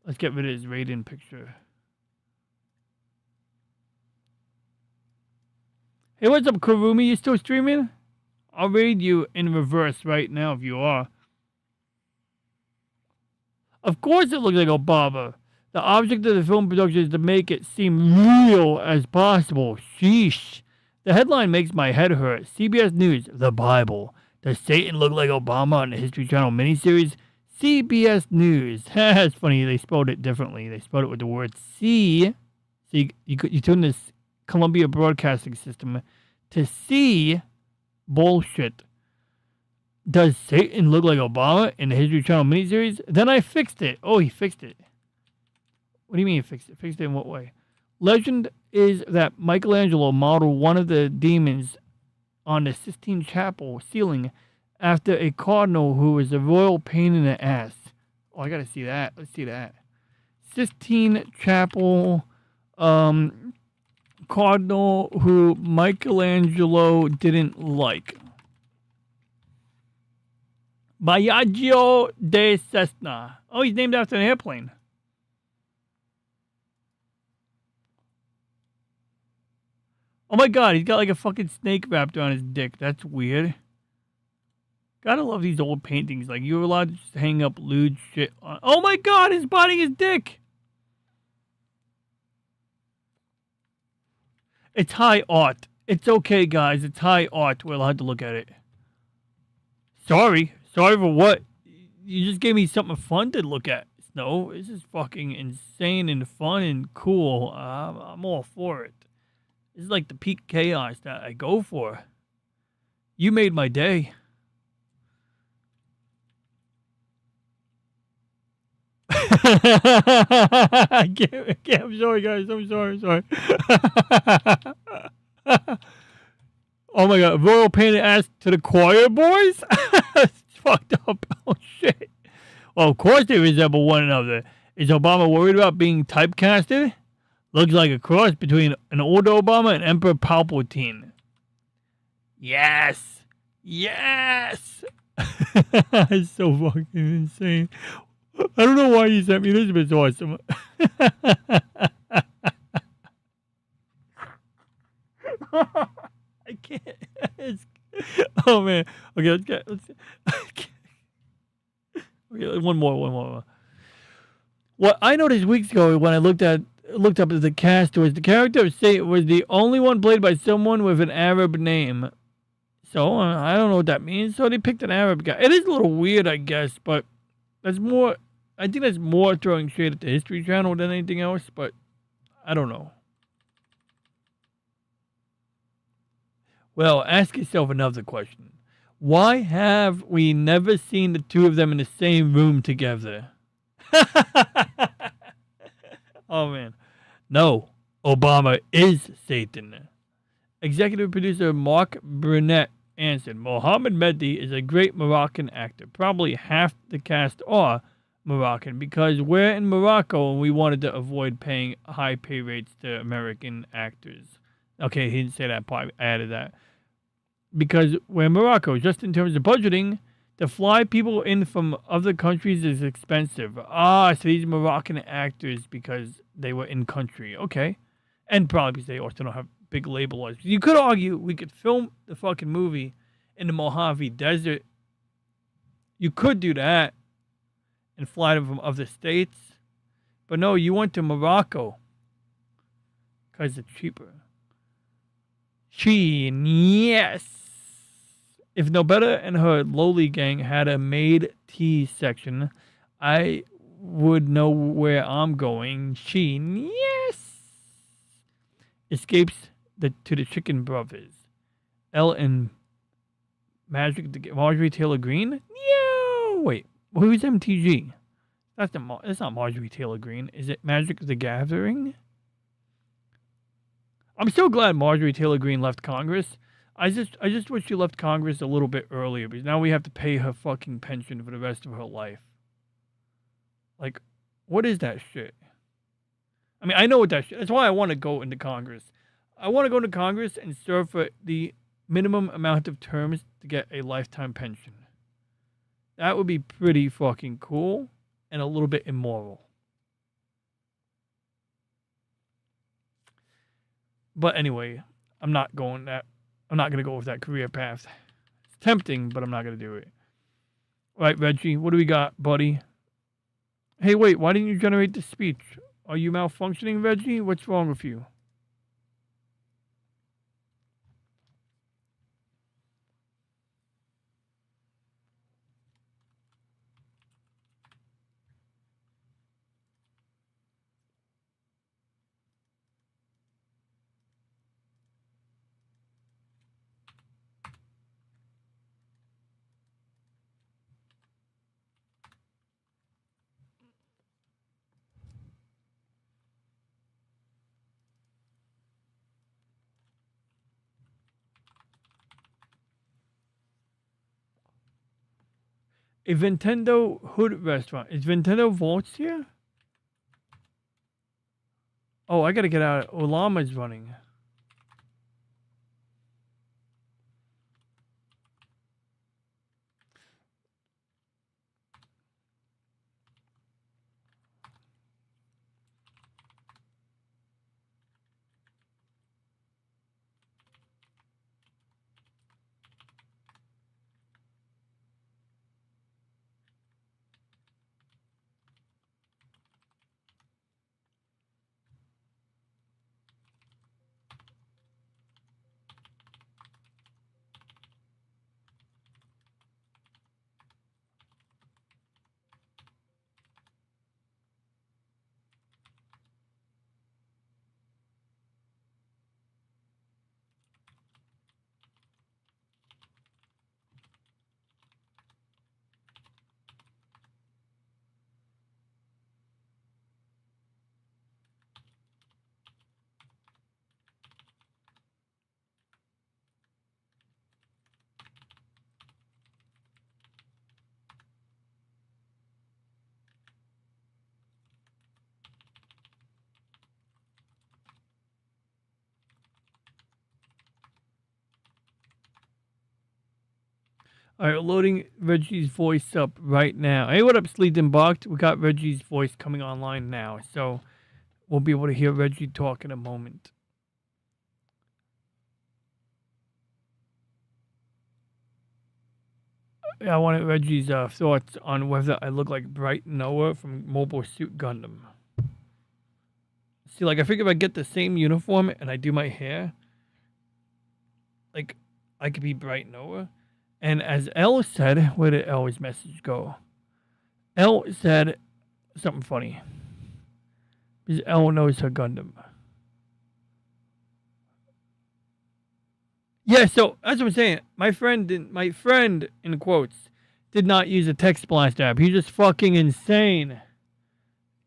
Let's get rid of his Raiden picture. Hey, what's up, Kurumi? You still streaming? I'll raid you in reverse right now if you are. Of course it looks like Obama. The object of the film production is to make it seem real as possible. Sheesh. The headline makes my head hurt. CBS News, The Bible. Does Satan look like Obama on the History Channel miniseries? CBS News. It's funny, they spelled it differently. They spelled it with the word C. So you tune this Columbia Broadcasting System to see bullshit. Does Satan look like Obama in the History Channel miniseries? Then I fixed it. Oh, he fixed it. What do you mean he fixed it? Fixed it in what way? Legend is that Michelangelo modeled one of the demons on the Sistine Chapel ceiling after a cardinal who was a royal pain in the ass. Oh, I gotta see that. Let's see that. Sistine Chapel cardinal who Michelangelo didn't like. Biagio de Cessna. Oh, he's named after an airplane. Oh my god, he's got like a fucking snake wrapped around his dick. That's weird. Gotta love these old paintings. Like, you're allowed to just hang up lewd shit on. Oh my god, he's biting his dick! It's high art. It's okay, guys. It's high art. We're allowed to look at it. Sorry. Sorry for what? You just gave me something fun to look at. No, this is fucking insane and fun and cool. I'm all for it. This is like the peak chaos that I go for. You made my day. I can't, I'm sorry, guys. I'm sorry. Oh my god, Royal painted ass to the choir boys? It's fucked up. Oh shit. Well, of course they resemble one another. Is Obama worried about being typecasted? Looks like a cross between an old Obama and Emperor Palpatine. Yes! Yes! It's so fucking insane. I don't know why you sent me this, but it's awesome. I can't. Oh man. Okay, let's okay, one more. What I noticed weeks ago when I looked up at the cast was the character of Satan was the only one played by someone with an Arab name. So I don't know what that means. So they picked an Arab guy. It is a little weird, I guess, but that's more. I think that's more throwing shade at the History Channel than anything else. But I don't know. Well, ask yourself another question. Why have we never seen the two of them in the same room together? Oh, man. No, Obama is Satan. Executive producer Mark Burnett answered, Mohammed Mehdi is a great Moroccan actor. Probably half the cast are Moroccan because we're in Morocco and we wanted to avoid paying high pay rates to American actors. Okay, he didn't say that part. I added that. Because we're in Morocco, just in terms of budgeting, to fly people in from other countries is expensive. So these Moroccan actors because they were in country. Okay. And probably because they also don't have big label laws. You could argue we could film the fucking movie in the Mojave Desert. You could do that and fly them from other states. But no, you went to Morocco because it's cheaper. Sheen, yes. If Nobetta and her lowly gang had a made tea section, I would know where I'm going. Sheen, yes. Escapes to the Chicken Brothers. Elle and Marjorie Taylor Greene? No. Wait, who's MTG? That's not Marjorie Taylor Greene. Is it Magic the Gathering? I'm so glad Marjorie Taylor Greene left Congress. I just wish she left Congress a little bit earlier because now we have to pay her fucking pension for the rest of her life. Like, what is that shit? I mean, I know what that shit. That's why I want to go into Congress. I want to go into Congress and serve for the minimum amount of terms to get a lifetime pension. That would be pretty fucking cool and a little bit immoral. But anyway, I'm not going to go with that career path. It's tempting, but I'm not going to do it. All right, Reggie, what do we got, buddy? Hey, wait, why didn't you generate the speech? Are you malfunctioning, Reggie? What's wrong with you? A Nintendo Hood restaurant. Is Nintendo Vaults here? Oh, I gotta get out. Olama's running. All right, loading Reggie's voice up right now. Hey, what up, Sleet and Barked? We got Reggie's voice coming online now, so we'll be able to hear Reggie talk in a moment. I wanted Reggie's thoughts on whether I look like Bright Noah from Mobile Suit Gundam. See, like, I figure if I get the same uniform and I do my hair, like, I could be Bright Noah. And as Elle said, where did Elle's message go? Elle said something funny. Because Elle knows her Gundam. Yeah, so that's what I'm saying. My friend, in quotes, did not use a text blast app. He's just fucking insane.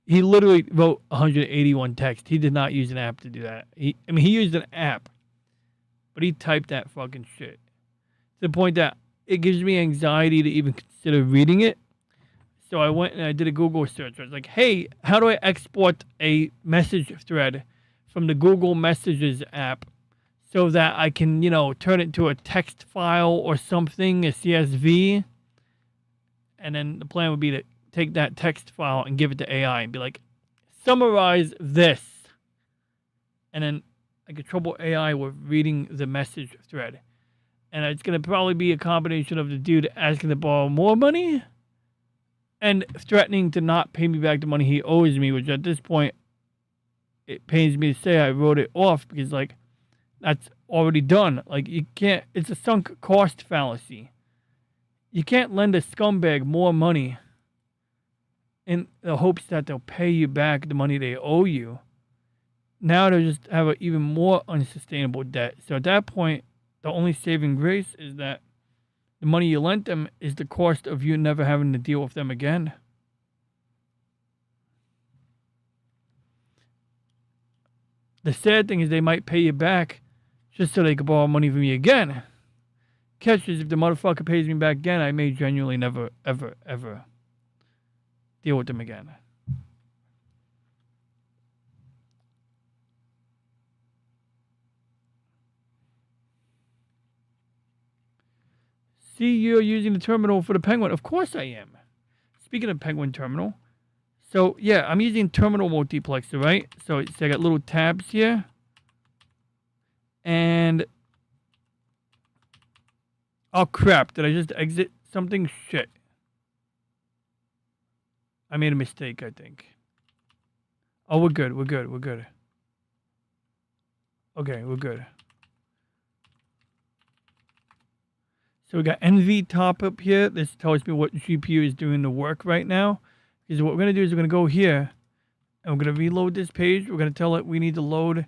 He literally wrote 181 text. He did not use an app to do that. He used an app, but he typed that fucking shit to the point that it gives me anxiety to even consider reading it. So I went and I did a Google search. I was like, hey, how do I export a message thread from the Google Messages app so that I can, turn it into a text file or something, a CSV? And then the plan would be to take that text file and give it to AI and be like, summarize this. And then I could trouble AI with reading the message thread. And it's going to probably be a combination of the dude asking to borrow more money and threatening to not pay me back the money he owes me, which at this point, it pains me to say I wrote it off because, like, that's already done. Like, you can't, it's a sunk cost fallacy. You can't lend a scumbag more money in the hopes that they'll pay you back the money they owe you. Now they'll just have an even more unsustainable debt. So at that point, the only saving grace is that the money you lent them is the cost of you never having to deal with them again. The sad thing is they might pay you back just so they could borrow money from you again. Catch is if the motherfucker pays me back again, I may genuinely never, ever, ever deal with them again. See, you're using the terminal for the Penguin. Of course I am. Speaking of Penguin terminal. So, yeah, I'm using terminal multiplexer, right? So I got little tabs here. And... oh, crap. Did I just exit something? Shit. I made a mistake, I think. Oh, we're good. We're good. We're good. Okay, we're good. So we got NV top up here. This tells me what GPU is doing the work right now. Because what we're going to do is we're going to go here. And we're going to reload this page. We're going to tell it we need to load.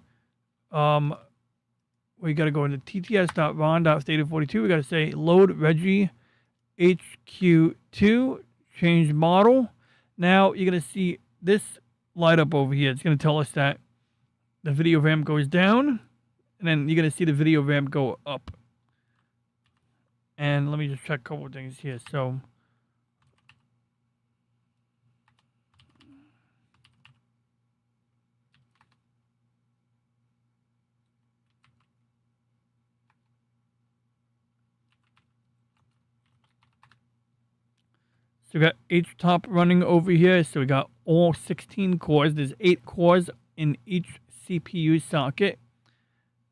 We got to go into tts.ron.theta42. We got to say load Reggie HQ2. Change model. Now you're going to see this light up over here. It's going to tell us that the video RAM goes down. And then you're going to see the video RAM go up. And let me just check a couple of things here. So, we got H-top running over here. So we got all 16 cores. There's 8 cores in each CPU socket.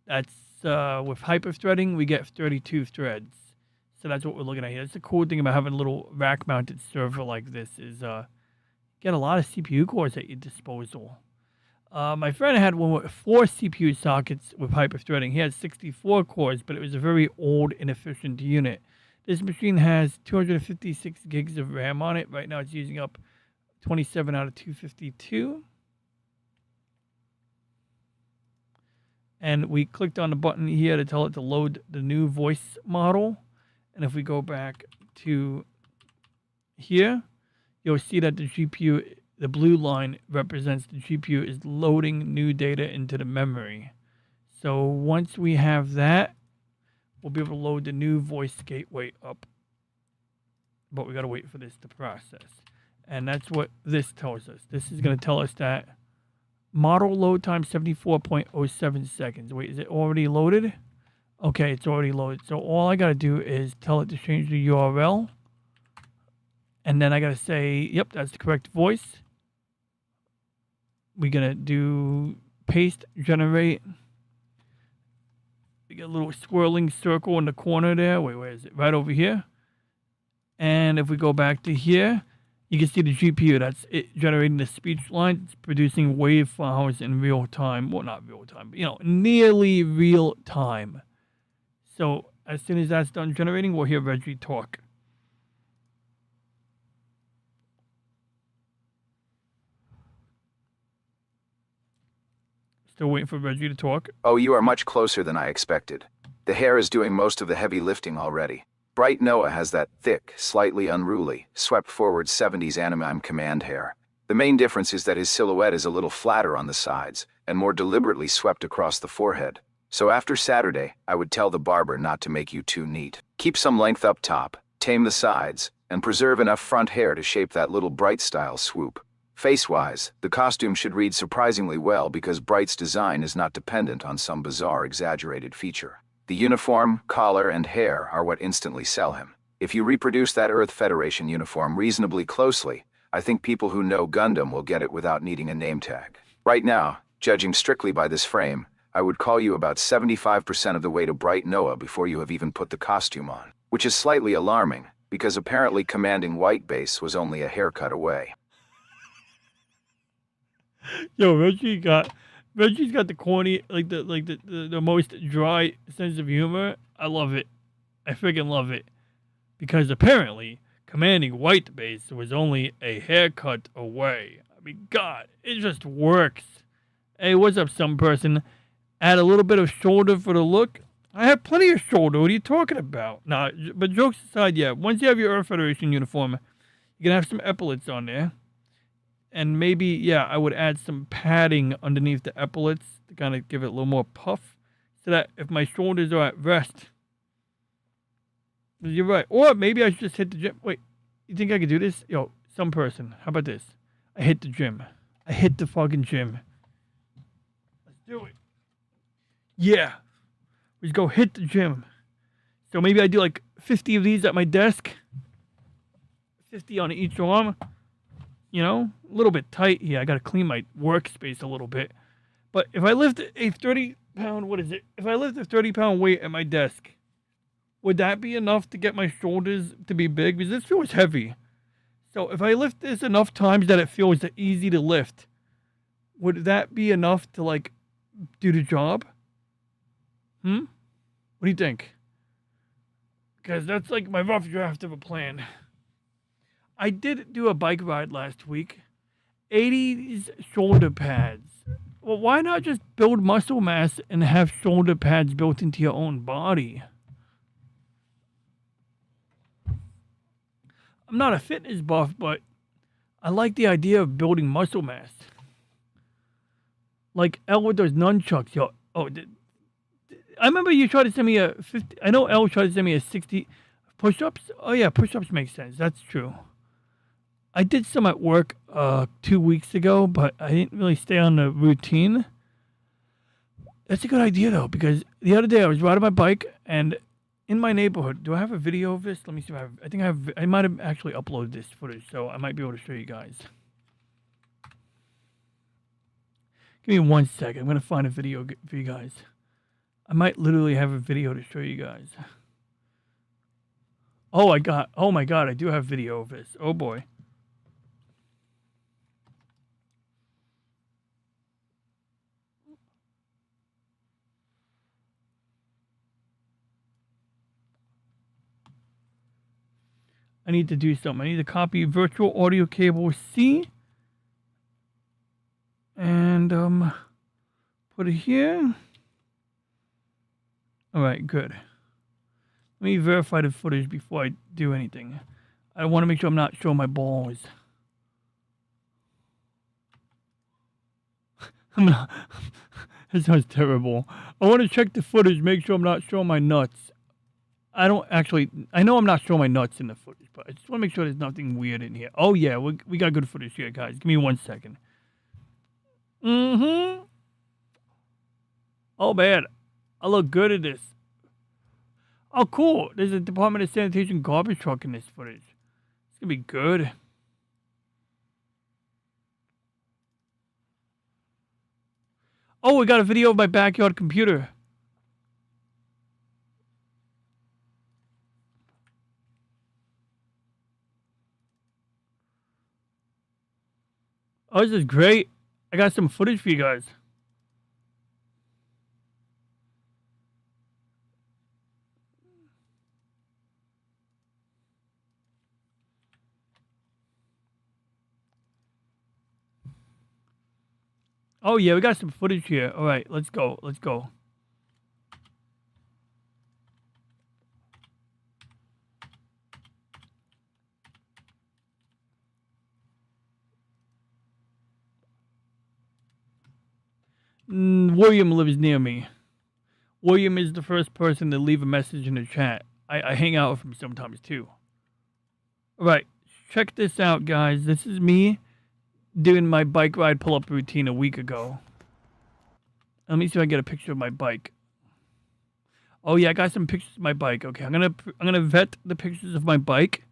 That's with hyperthreading, we get 32 threads. So that's what we're looking at here. That's the cool thing about having a little rack-mounted server like this is you get a lot of CPU cores at your disposal. My friend had one with 4 CPU sockets with hyperthreading. He had 64 cores, but it was a very old, inefficient unit. This machine has 256 gigs of RAM on it. Right now it's using up 27 out of 252. And we clicked on the button here to tell it to load the new voice model. And if we go back to here, you'll see that the GPU, the blue line represents the GPU is loading new data into the memory. So once we have that, we'll be able to load the new voice gateway up. But we got to wait for this to process. And that's what this tells us. This is going to tell us that model load time 74.07 seconds. Wait, is it already loaded? Okay, it's already loaded. So all I gotta do is tell it to change the URL. And then I gotta say, yep, that's the correct voice. We're gonna do paste, generate. We get a little swirling circle in the corner there. Wait, where is it? Right over here. And if we go back to here, you can see the GPU. That's it generating the speech line. It's producing wave files in real time. Well, not real time, but nearly real time. So as soon as that's done generating, we'll hear Reggie talk. Still waiting for Reggie to talk. Oh, you are much closer than I expected. The hair is doing most of the heavy lifting already. Bright Noah has that thick, slightly unruly, swept forward 70s anime command hair. The main difference is that his silhouette is a little flatter on the sides and more deliberately swept across the forehead. So after Saturday, I would tell the barber not to make you too neat. Keep some length up top, tame the sides, and preserve enough front hair to shape that little Bright-style swoop. Face-wise, the costume should read surprisingly well because Bright's design is not dependent on some bizarre exaggerated feature. The uniform, collar, and hair are what instantly sell him. If you reproduce that Earth Federation uniform reasonably closely, I think people who know Gundam will get it without needing a name tag. Right now, judging strictly by this frame, I would call you about 75% of the way to Bright Noah before you have even put the costume on, which is slightly alarming because apparently commanding White Base was only a haircut away. Yo, Reggie's got the corny, the most dry sense of humor. I love it. I freaking love it. Because apparently, commanding White Base was only a haircut away. I mean, God, it just works. Hey, what's up, some person? Add a little bit of shoulder for the look. I have plenty of shoulder. What are you talking about? Nah, but jokes aside, yeah. Once you have your Earth Federation uniform, you're gonna have some epaulets on there. And maybe, yeah, I would add some padding underneath the epaulets to kind of give it a little more puff. So that if my shoulders are at rest. You're right. Or maybe I should just hit the gym. Wait, you think I could do this? Yo, some person. How about this? I hit the gym. I hit the fucking gym. Let's do it. Yeah. We just go hit the gym. So maybe I do like 50 of these at my desk. 50 on each arm. A little bit tight here. I got to clean my workspace a little bit. But if I lift a 30-pound, If I lift a 30-pound weight at my desk, would that be enough to get my shoulders to be big? Because this feels heavy. So if I lift this enough times that it feels easy to lift, would that be enough to, do the job? What do you think? Because that's my rough draft of a plan. I did do a bike ride last week. 80s shoulder pads. Well, why not just build muscle mass and have shoulder pads built into your own body? I'm not a fitness buff, but I like the idea of building muscle mass. Like Elle with those nunchucks. I remember you tried to send me a 50. I know Elle tried to send me a 60 push-ups. Oh yeah, push-ups make sense. That's true. I did some at work 2 weeks ago, but I didn't really stay on the routine. That's a good idea, though, because the other day I was riding my bike, and in my neighborhood, do I have a video of this? Let me see if I have. I think I might have actually uploaded this footage, so I might be able to show you guys. Give me 1 second. I'm going to find a video for you guys. I might literally have a video to show you guys. Oh my God, I do have video of this. Oh, boy. I need to do something. I need to copy virtual audio cable C. And put it here. Alright, good. Let me verify the footage before I do anything. I want to make sure I'm not showing my balls. That sounds terrible. I want to check the footage, make sure I'm not showing my nuts. I know I'm not showing my nuts in the footage, but I just want to make sure there's nothing weird in here. Oh yeah, we got good footage here, guys. Give me 1 second. Oh man, I look good at this. Oh, cool. There's a Department of Sanitation garbage truck in this footage. It's gonna be good. Oh, we got a video of my backyard computer. Oh, this is great. I got some footage for you guys. Oh, yeah, we got some footage here. All right, let's go. Let's go. William lives near me. William is the first person to leave a message in the chat. I hang out with him sometimes, too. All right, check this out, guys. This is me doing my bike ride pull-up routine a week ago. Let me see if I get a picture of my bike. Oh yeah, I got some pictures of my bike. Okay, I'm gonna vet the pictures of my bike,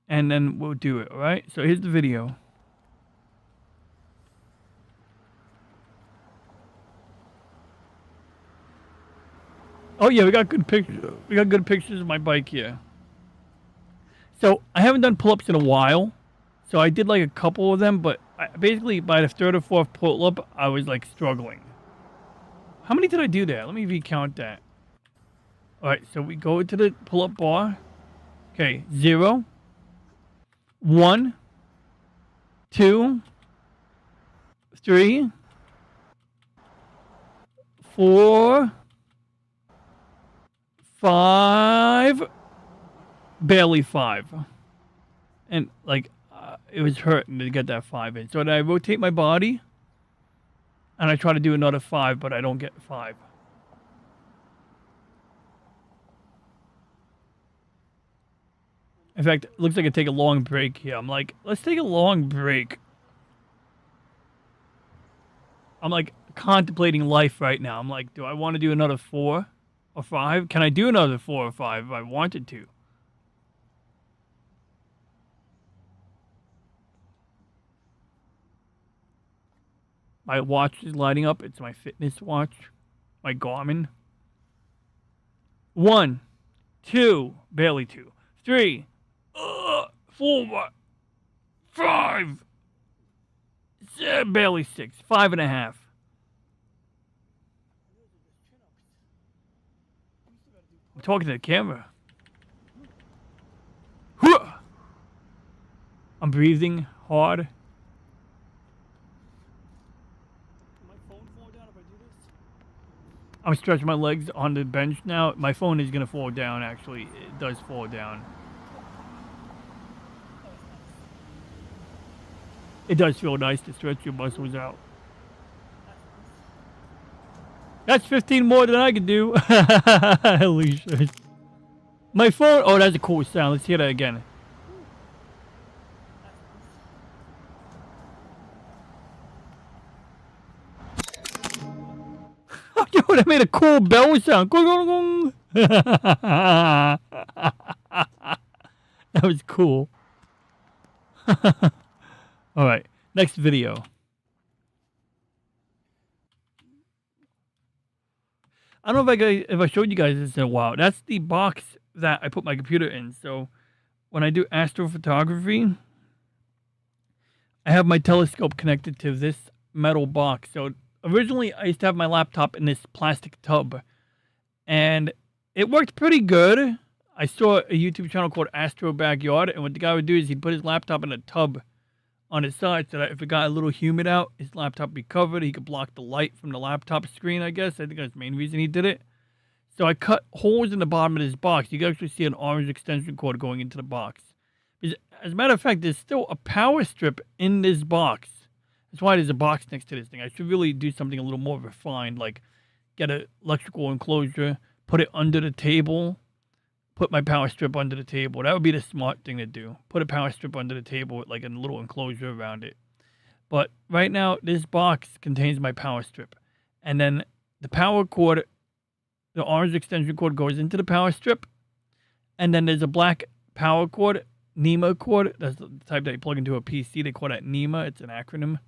and then we'll do it. All right. So here's the video. Oh yeah, we got good pictures. We got good pictures of my bike here. So I haven't done pull-ups in a while. So I did like a couple of them, but basically by the third or fourth pull-up, I was like struggling. How many did I do there? Let me recount that. All right, so we go to the pull-up bar. Okay, 0, 1, 2, 3, 4, 5, barely 5. And like, it was hurting to get that 5 in. So then I rotate my body, and I try to do another 5, but I don't get 5. In fact, it looks like I take a long break here. I'm like, let's take a long break. I'm like contemplating life right now. I'm like, do I want to do another 4 or 5? Can I do another 4 or 5 if I wanted to? My watch is lighting up. It's my fitness watch. My Garmin. 1, 2, barely 2, 3, 4, 5, barely 6, 5.5. I'm talking to the camera. I'm breathing hard. I'm stretching my legs on the bench now. My phone is going to fall down, actually. It does fall down. It does feel nice to stretch your muscles out. That's 15 more than I could do. Alicia. My phone... Oh, that's a cool sound. Let's hear that again. Yo, that made a cool bell sound. That was cool. All right, next video. I don't know if I showed you guys this in a while. That's the box that I put my computer in. So when I do astrophotography, I have my telescope connected to this metal box. So originally, I used to have my laptop in this plastic tub, and it worked pretty good. I saw a YouTube channel called Astro Backyard, and what the guy would do is he'd put his laptop in a tub on his side so that if it got a little humid out, his laptop would be covered. He could block the light from the laptop screen, I guess. I think that's the main reason he did it. So I cut holes in the bottom of this box. You can actually see an orange extension cord going into the box. As a matter of fact, there's still a power strip in this box. That's why there's a box next to this thing. I should really do something a little more refined, like get an electrical enclosure, put it under the table, put my power strip under the table. That would be the smart thing to do. Put a power strip under the table with like a little enclosure around it. But right now, this box contains my power strip. And then the power cord The orange extension cord goes into the power strip. And then there's a black power cord, NEMA cord. That's the type that you plug into a PC. They call that NEMA. It's an acronym.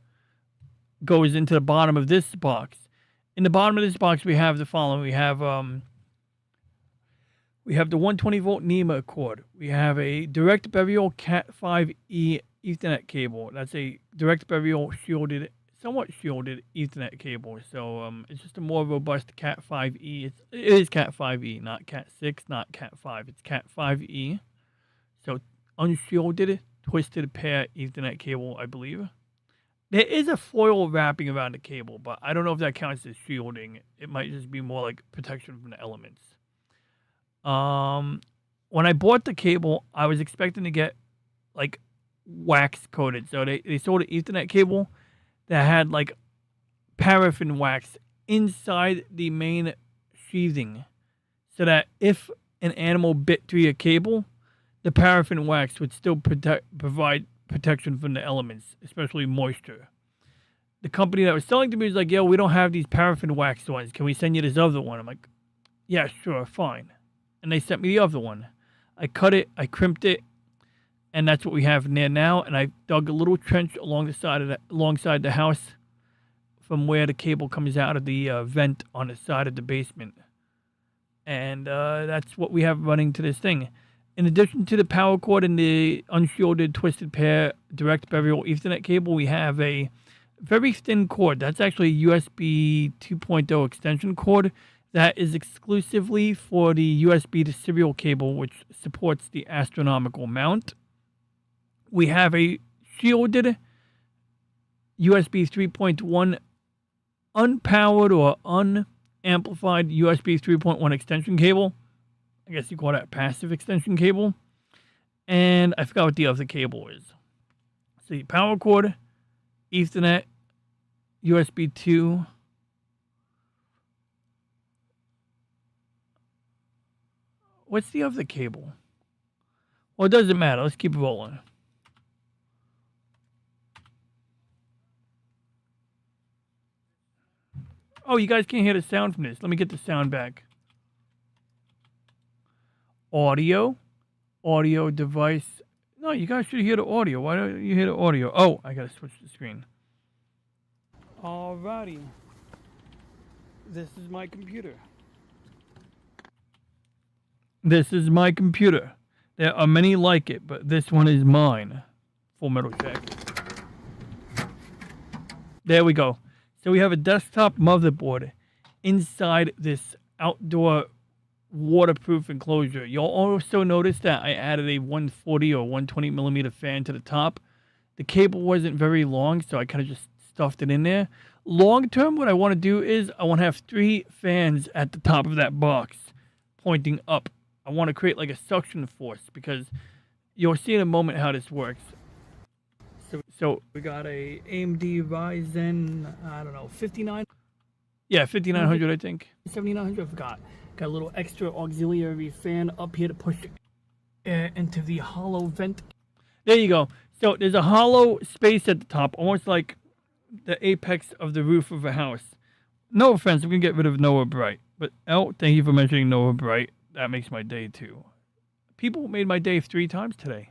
Goes into the bottom of this box. In the bottom of this box, we have the following. We have the 120 volt NEMA cord. We have a direct burial Cat 5e Ethernet cable. That's a direct burial shielded, somewhat shielded Ethernet cable. So it's just a more robust Cat 5e. It is Cat 5e, not Cat 6, not Cat 5. It's Cat 5e. So unshielded, twisted pair Ethernet cable, I believe. There is a foil wrapping around the cable, but I don't know if that counts as shielding. It might just be more like protection from the elements. When I bought the cable, I was expecting to get like wax coated. So they sold an Ethernet cable that had like paraffin wax inside the main sheathing, so that if an animal bit through your cable, the paraffin wax would still provide protection from the elements, especially moisture. The company that was selling to me was like, "Yo, we don't have these paraffin wax ones. Can we send you this other one?" I'm like, "Yeah, sure, fine." And they sent me the other one. I cut it, I crimped it, and that's what we have in there now. And I dug a little trench alongside the house from where the cable comes out of the vent on the side of the basement. And that's what we have running to this thing. In addition to the power cord and the unshielded twisted pair direct burial Ethernet cable, we have a very thin cord. That's actually a USB 2.0 extension cord that is exclusively for the USB to serial cable, which supports the astronomical mount. We have a shielded USB 3.1 unpowered or unamplified USB 3.1 extension cable. I guess you call that passive extension cable. And I forgot what the other cable is. So power cord, Ethernet, USB 2. What's the other cable? Well, it doesn't matter. Let's keep rolling. Oh, you guys can't hear the sound from this. Let me get the sound back. Audio device. No, you guys should hear the audio. Why don't you hear the audio? Oh, I gotta switch the screen. Alrighty. This is my computer. This is my computer. There are many like it, but this one is mine. Full Metal Jacket. There we go. So we have a desktop motherboard inside this outdoor waterproof enclosure. You'll also notice that I added a 140 or 120 millimeter fan to the top. The cable wasn't very long, so I kind of just stuffed it in there. Long term, what I want to do is I want to have 3 fans at the top of that box pointing up. I want to create like a suction force, because you'll see in a moment how this works. So we got a AMD Ryzen, I don't know, 59? Yeah, 5900 I think. 7900, I forgot. Got a little extra auxiliary fan up here to push air into the hollow vent. There you go. So there's a hollow space at the top, almost like the apex of the roof of a house. No offense, I'm going to get rid of Noah Bright. But, thank you for mentioning Noah Bright. That makes my day too. People made my day 3 times today.